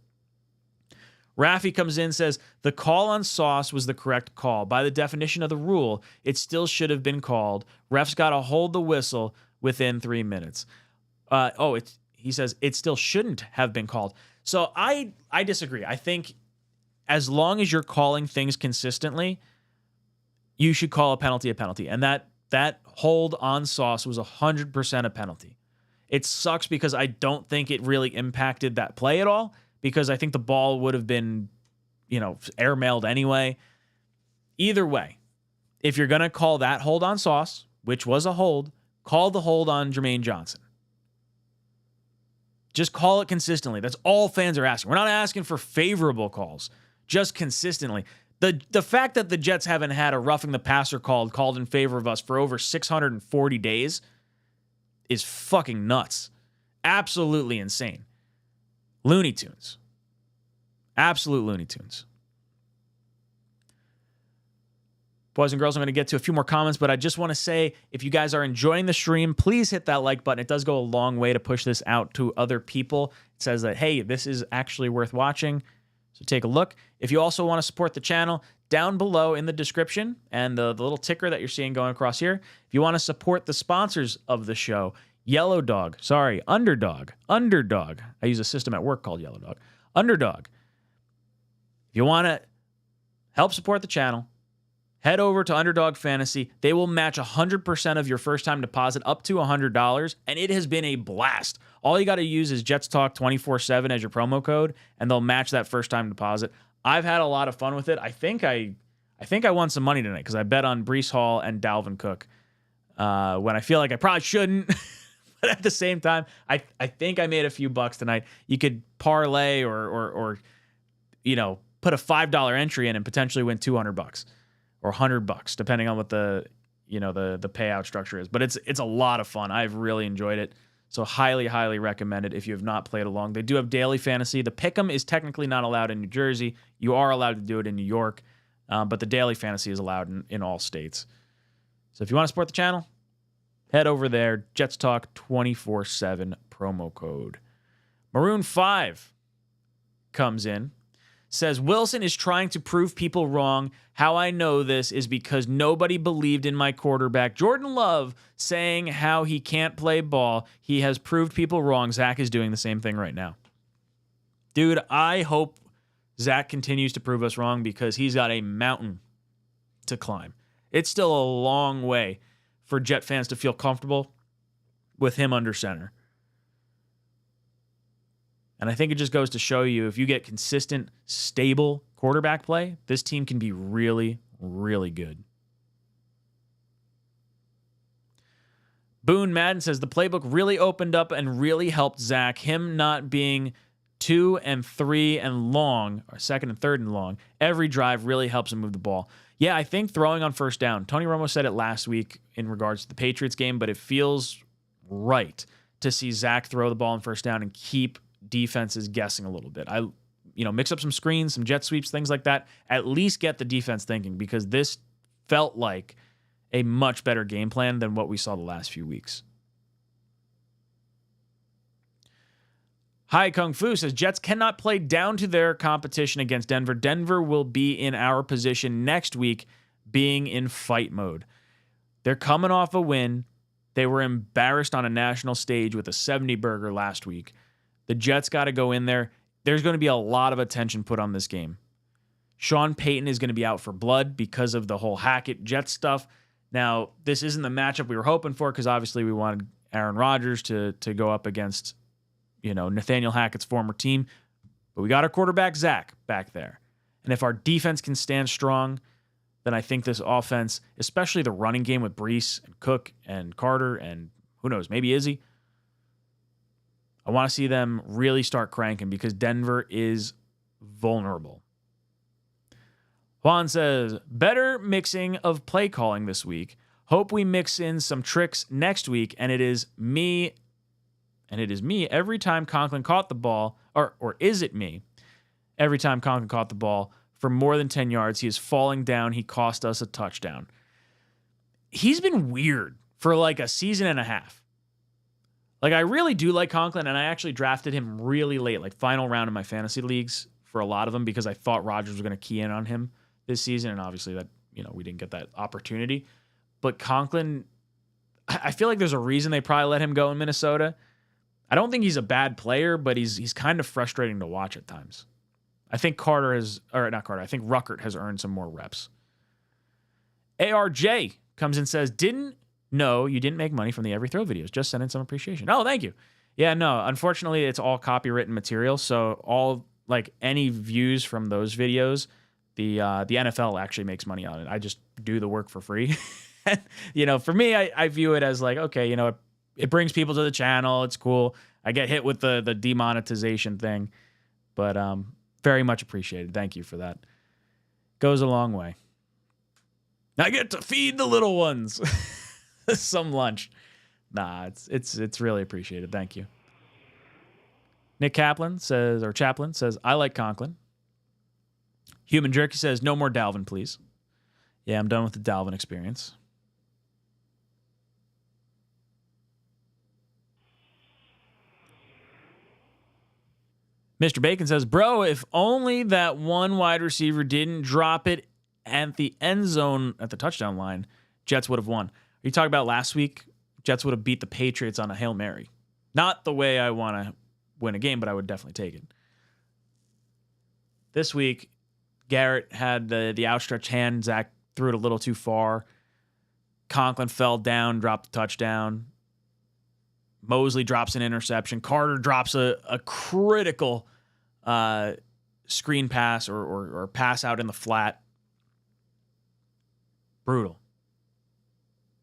Rafi comes in, says, the call on Sauce was the correct call. By the definition of the rule, it still should have been called. Refs got to hold the whistle within 3 minutes. He says it still shouldn't have been called. So I disagree. I think as long as you're calling things consistently, you should call a penalty. And that hold on Sauce was 100% a penalty. It sucks because I don't think it really impacted that play at all, because I think the ball would have been, airmailed anyway. Either way, if you're going to call that hold on Sauce, which was a hold, call the hold on Jermaine Johnson. Just call it consistently. That's all fans are asking. We're not asking for favorable calls, just consistently. The fact that the Jets haven't had a roughing the passer called in favor of us for over 640 days is fucking nuts. Absolutely insane. Looney Tunes. Absolute Looney Tunes. Boys and girls, I'm going to get to a few more comments, but I just want to say, if you guys are enjoying the stream, please hit that like button. It does go a long way to push this out to other people. It says that, hey, this is actually worth watching. So take a look. If you also want to support the channel, down below in the description and the little ticker that you're seeing going across here, if you want to support the sponsors of the show, Underdog. I use a system at work called Yellow Dog. Underdog. If you want to help support the channel, head over to Underdog Fantasy. They will match 100% of your first-time deposit up to $100, and it has been a blast. All you got to use is Jets Talk 24/7 as your promo code, and they'll match that first-time deposit. I've had a lot of fun with it. I think I won some money tonight because I bet on Breece Hall and Dalvin Cook when I feel like I probably shouldn't. But at the same time, I think I made a few bucks tonight. You could parlay or put a $5 entry in and potentially win $200 or $100, depending on what the payout structure is. But it's a lot of fun. I've really enjoyed it. So highly, highly recommend it if you have not played along. They do have daily fantasy. The pick'em is technically not allowed in New Jersey. You are allowed to do it in New York, but the daily fantasy is allowed in all states. So if you want to support the channel, head over there. Jets Talk 24/7 promo code. Maroon 5 comes in. Says, Wilson is trying to prove people wrong. How I know this is because nobody believed in my quarterback. Jordan Love saying how he can't play ball. He has proved people wrong. Zach is doing the same thing right now. Dude, I hope Zach continues to prove us wrong because he's got a mountain to climb. It's still a long way for Jet fans to feel comfortable with him under center. And I think it just goes to show you, if you get consistent, stable quarterback play, this team can be really, really good. Boone Madden says, the playbook really opened up and really helped Zach. Him not being 2 and 3 and long, or 2nd and 3rd and long, every drive really helps him move the ball. Yeah, I think throwing on first down. Tony Romo said it last week in regards to the Patriots game, but it feels right to see Zach throw the ball on first down and keep defenses guessing a little bit. Mix up some screens, some jet sweeps, things like that. At least get the defense thinking, because this felt like a much better game plan than what we saw the last few weeks. Hi Kung Fu says, Jets cannot play down to their competition against Denver. Denver will be in our position next week, being in fight mode. They're coming off a win. They were embarrassed on a national stage with a 70 burger last week. The Jets got to go in there. There's going to be a lot of attention put on this game. Sean Payton is going to be out for blood because of the whole Hackett Jets stuff. Now, this isn't the matchup we were hoping for, because obviously we wanted Aaron Rodgers to go up against Nathaniel Hackett's former team. But we got our quarterback, Zach, back there. And if our defense can stand strong, then I think this offense, especially the running game with Brees and Cook and Carter and who knows, maybe Izzy, I want to see them really start cranking, because Denver is vulnerable. Juan says, better mixing of play calling this week. Hope we mix in some tricks next week, and it is me every time Conklin caught the ball, or is it me? Every time Conklin caught the ball for more than 10 yards, he is falling down. He cost us a touchdown. He's been weird for like a season and a half. Like, I really do like Conklin, and I actually drafted him really late, like final round in my fantasy leagues for a lot of them, because I thought Rodgers was going to key in on him this season, and obviously that, we didn't get that opportunity. But Conklin, I feel like there's a reason they probably let him go in Minnesota. I don't think he's a bad player, but he's kind of frustrating to watch at times. I think I think Ruckert has earned some more reps. ARJ comes and says, No, you didn't make money from the Every Throw videos. Just send in some appreciation. Oh, thank you. Yeah, no, unfortunately, it's all copywritten material. So any views from those videos, the NFL actually makes money on it. I just do the work for free. For me, I view it as like, okay, it brings people to the channel. It's cool. I get hit with the demonetization thing, but very much appreciated. Thank you for that. Goes a long way. I get to feed the little ones some lunch. Nah, it's really appreciated. Thank you. Nick Chaplin says, I like Conklin. Human Jerky says, no more Dalvin, please. Yeah, I'm done with the Dalvin experience. Mr. Bacon says, bro, if only that one wide receiver didn't drop it at the end zone at the touchdown line, Jets would have won. Are you talking about last week? Jets would have beat the Patriots on a Hail Mary. Not the way I want to win a game, but I would definitely take it. This week, Garrett had the outstretched hand. Zach threw it a little too far. Conklin fell down, dropped the touchdown. Mosley drops an interception. Carter drops a critical screen pass or pass out in the flat. Brutal.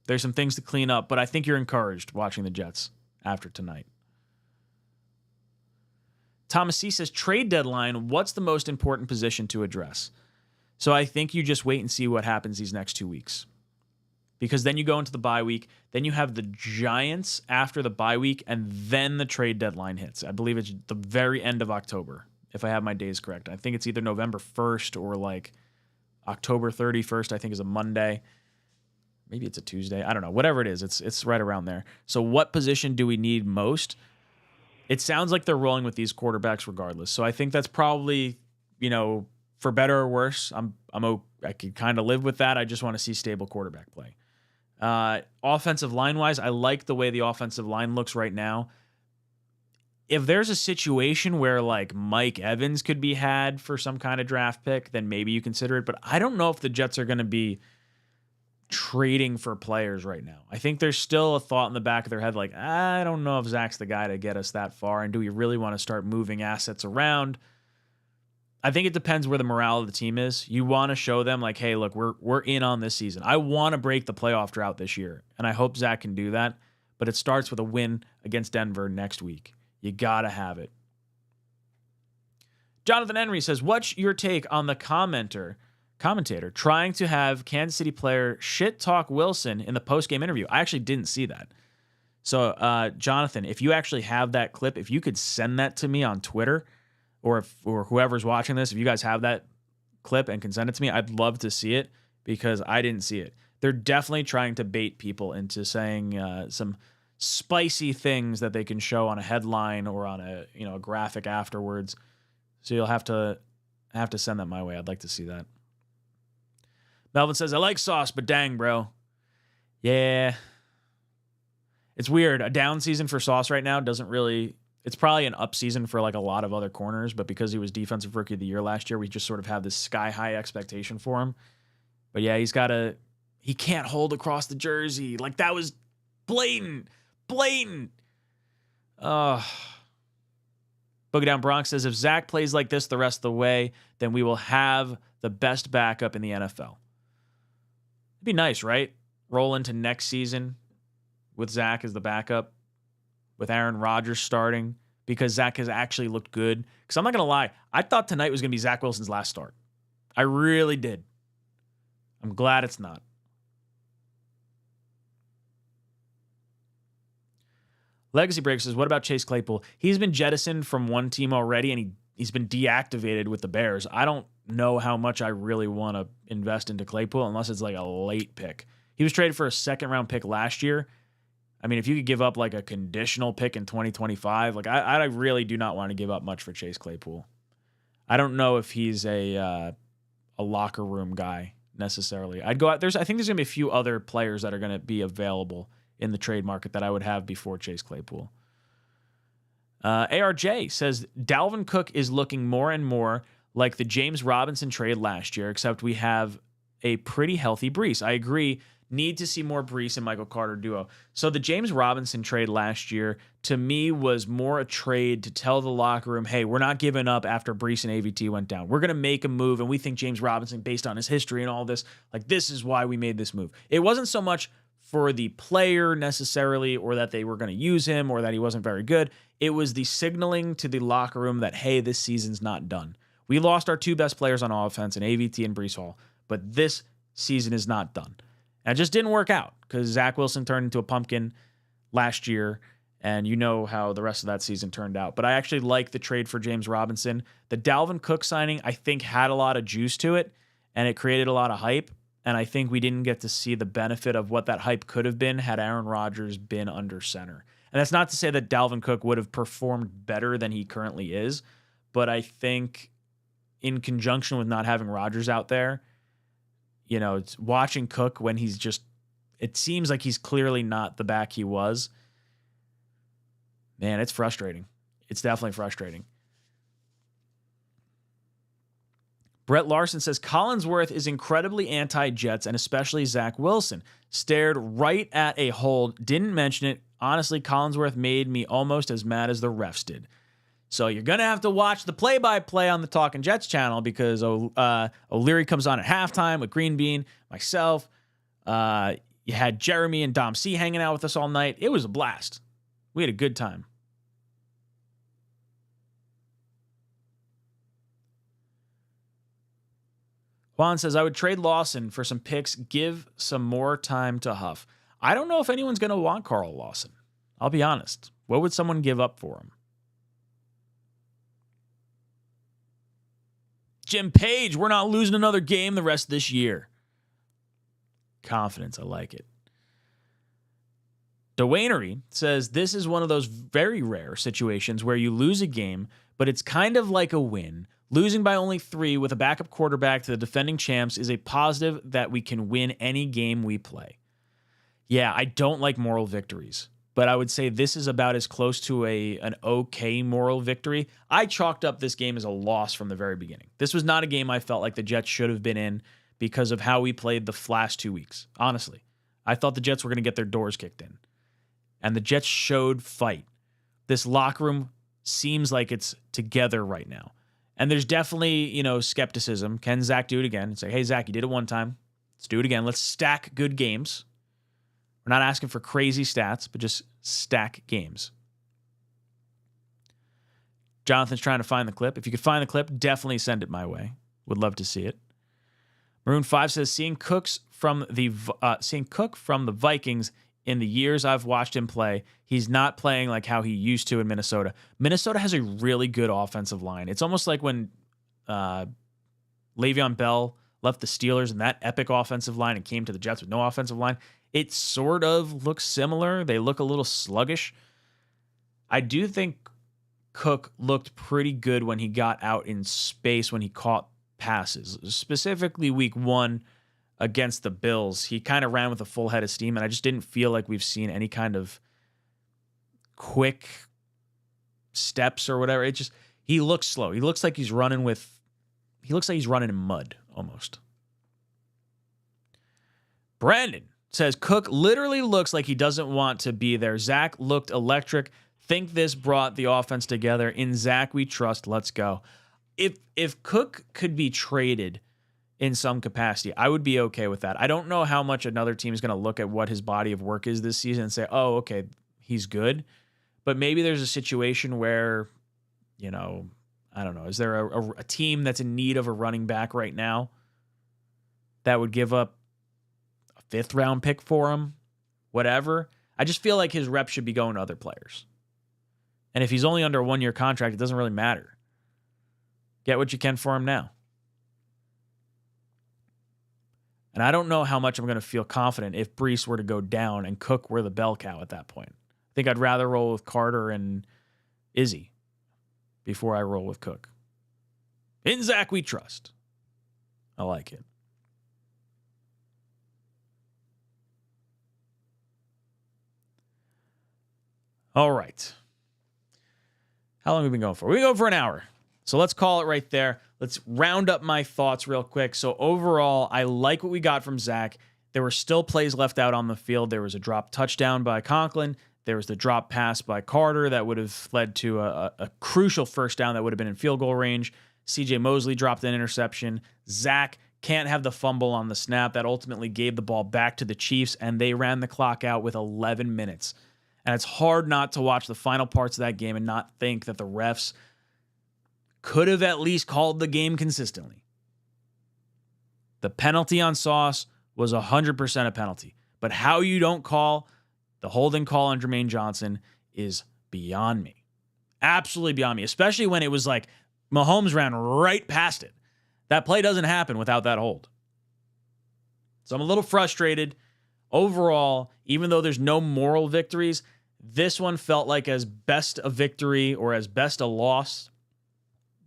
There's some things to clean up, but I think you're encouraged watching the Jets. after tonight. Thomas C. says, trade deadline, what's the most important position to address? So I think you just wait and see what happens these next 2 weeks. Because then you go into the bye week, then you have the Giants after the bye week, and then the trade deadline hits. I believe it's the very end of October, if I have my days correct. I think it's either November 1st or like October 31st, I think is a Monday. Maybe it's a Tuesday. I don't know. Whatever it is, it's right around there. So what position do we need most? It sounds like they're rolling with these quarterbacks regardless. So I think that's probably, for better or worse, I could kind of live with that. I just want to see stable quarterback play. Offensive line-wise, I like the way the offensive line looks right now. If there's a situation where like Mike Evans could be had for some kind of draft pick, then maybe you consider it. But I don't know if the Jets are going to be trading for players right now. I think there's still a thought in the back of their head like, I don't know if Zach's the guy to get us that far. And do we really want to start moving assets around? I think it depends where the morale of the team is. You want to show them like, hey, look, we're in on this season. I want to break the playoff drought this year, and I hope Zach can do that. But it starts with a win against Denver next week. You got to have it. Jonathan Henry says, what's your take on the commentator trying to have Kansas City player shit talk Wilson in the post-game interview? I actually didn't see that. So, Jonathan, if you actually have that clip, if you could send that to me on Twitter, or whoever's watching this, if you guys have that clip and can send it to me, I'd love to see it because I didn't see it. They're definitely trying to bait people into saying some spicy things that they can show on a headline or on a graphic afterwards. So you'll have to send that my way. I'd like to see that. Melvin says, I like Sauce, but dang, bro. Yeah. It's weird. A down season for Sauce right now doesn't really... It's probably an up season for like a lot of other corners, but because he was Defensive Rookie of the Year last year, we just sort of have this sky-high expectation for him. But yeah, he can't hold across the jersey. Like that was blatant. Boogie Down Bronx says, if Zach plays like this the rest of the way, then we will have the best backup in the NFL. It'd be nice, right? Roll into next season with Zach as the backup, with Aaron Rodgers starting, because Zach has actually looked good. Because I'm not going to lie, I thought tonight was going to be Zach Wilson's last start. I really did. I'm glad it's not. Legacy Break says, what about Chase Claypool? He's been jettisoned from one team already, and he's been deactivated with the Bears. I don't know how much I really want to invest into Claypool unless it's like a late pick. He was traded for a second-round pick last year. I mean, if you could give up like a conditional pick in 2025, like I really do not want to give up much for Chase Claypool. I don't know if he's a locker room guy necessarily. I'd go out. I think there's gonna be a few other players that are gonna be available in the trade market that I would have before Chase Claypool. ARJ says Dalvin Cook is looking more and more like the James Robinson trade last year, except we have a pretty healthy Breece. I agree. Need to see more Breece and Michael Carter duo. So the James Robinson trade last year, to me, was more a trade to tell the locker room, hey, we're not giving up after Breece and AVT went down. We're going to make a move, and we think James Robinson, based on his history and all this, like this is why we made this move. It wasn't so much for the player necessarily, or that they were going to use him, or that he wasn't very good. It was the signaling to the locker room that, hey, this season's not done. We lost our two best players on offense in AVT and Breece Hall, but this season is not done. And it just didn't work out because Zach Wilson turned into a pumpkin last year, and you know how the rest of that season turned out. But I actually like the trade for James Robinson. The Dalvin Cook signing, I think, had a lot of juice to it, and it created a lot of hype. And I think we didn't get to see the benefit of what that hype could have been had Aaron Rodgers been under center. And that's not to say that Dalvin Cook would have performed better than he currently is, but I think in conjunction with not having Rodgers out there, it's watching Cook when he's just, it seems like he's clearly not the back he was. Man, it's frustrating. It's definitely frustrating. Brett Larson says, Collinsworth is incredibly anti-Jets and especially Zach Wilson. Stared right at a hold, didn't mention it. Honestly, Collinsworth made me almost as mad as the refs did. So you're going to have to watch the play-by-play on the Talkin' Jets channel because O'Leary comes on at halftime with Green Bean, myself. You had Jeremy and Dom C hanging out with us all night. It was a blast. We had a good time. Juan says, I would trade Lawson for some picks, give some more time to Huff. I don't know if anyone's going to want Carl Lawson. I'll be honest. What would someone give up for him? Jim Page, we're not losing another game the rest of this year. Confidence, I like it. Dwaynery says, this is one of those very rare situations where you lose a game, but it's kind of like a win. Losing by only 3 with a backup quarterback to the defending champs is a positive that we can win any game we play. Yeah, I don't like moral victories, but I would say this is about as close to an okay moral victory. I chalked up this game as a loss from the very beginning. This was not a game I felt like the Jets should have been in because of how we played the last 2 weeks. Honestly, I thought the Jets were going to get their doors kicked in, and the Jets showed fight. This locker room seems like it's together right now. And there's definitely, skepticism. Can Zach do it again? It's like, hey, Zach, you did it one time. Let's do it again. Let's stack good games. We're not asking for crazy stats, but just stack games. Jonathan's trying to find the clip. If you could find the clip, definitely send it my way. Would love to see it. Maroon 5 says, seeing Cook from the Vikings in the years I've watched him play, he's not playing like how he used to in Minnesota. Minnesota has a really good offensive line. It's almost like when Le'Veon Bell left the Steelers and that epic offensive line and came to the Jets with no offensive line. It sort of looks similar. They look a little sluggish. I do think Cook looked pretty good when he got out in space, when he caught passes, specifically week 1 against the Bills. He kind of ran with a full head of steam, and I just didn't feel like we've seen any kind of quick steps or whatever. He looks slow. He looks like he's running in mud almost. Brandon says, Cook literally looks like he doesn't want to be there. Zach looked electric. Think this brought the offense together. In Zach, we trust. Let's go. If Cook could be traded in some capacity, I would be okay with that. I don't know how much another team is going to look at what his body of work is this season and say, oh, okay, he's good. But maybe there's a situation where, I don't know, is there a team that's in need of a running back right now that would give up a 5th round pick for him? Whatever. I just feel like his reps should be going to other players. And if he's only under a 1-year contract, it doesn't really matter. Get what you can for him now. And I don't know how much I'm going to feel confident if Breece were to go down and Cook were the bell cow at that point. I think I'd rather roll with Carter and Izzy before I roll with Cook. In Zach, we trust. I like it. All right. How long have we been going for? We've been going for an hour. So let's call it right there. Let's round up my thoughts real quick. So overall, I like what we got from Zach. There were still plays left out on the field. There was a drop touchdown by Conklin. There was the drop pass by Carter that would have led to a crucial first down that would have been in field goal range. CJ Mosley dropped an interception. Zach can't have the fumble on the snap. That ultimately gave the ball back to the Chiefs, and they ran the clock out with 11 minutes. And it's hard not to watch the final parts of that game and not think that the refs could have at least called the game consistently. The penalty on Sauce was 100% a penalty. But how you don't call the holding call on Jermaine Johnson is beyond me. Absolutely beyond me, especially when it was like Mahomes ran right past it. That play doesn't happen without that hold. So I'm a little frustrated. Overall, even though there's no moral victories, this one felt like as best a victory or as best a loss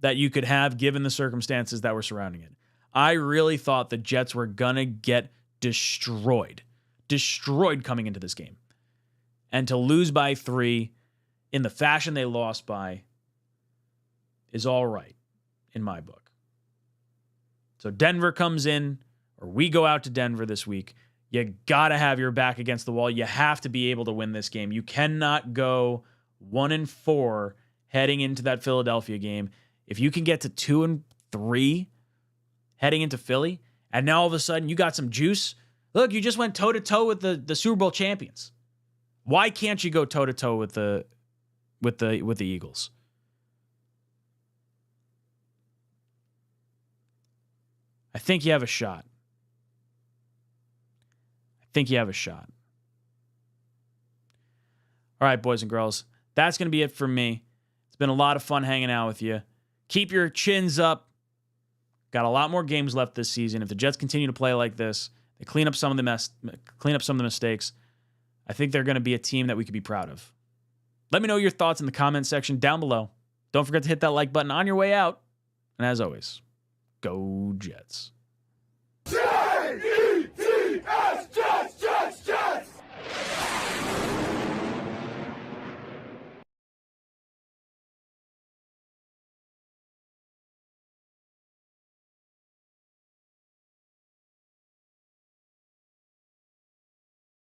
that you could have given the circumstances that were surrounding it. I really thought the Jets were going to get destroyed coming into this game. And to lose by 3 in the fashion they lost by is all right in my book. So Denver comes in, or we go out to Denver this week. You got to have your back against the wall. You have to be able to win this game. You cannot go 1-4 heading into that Philadelphia game. If you can get to 2-3 heading into Philly, and now all of a sudden you got some juice. Look, you just went toe-to-toe with the Super Bowl champions. Why can't you go toe to toe with the Eagles? I think you have a shot. All right, boys and girls, that's going to be it for me. It's been a lot of fun hanging out with you. Keep your chins up. Got a lot more games left this season. If the Jets continue to play like this, they clean up some of the mistakes, I think they're going to be a team that we could be proud of. Let me know your thoughts in the comment section down below. Don't forget to hit that like button on your way out. And as always, go Jets. Jets!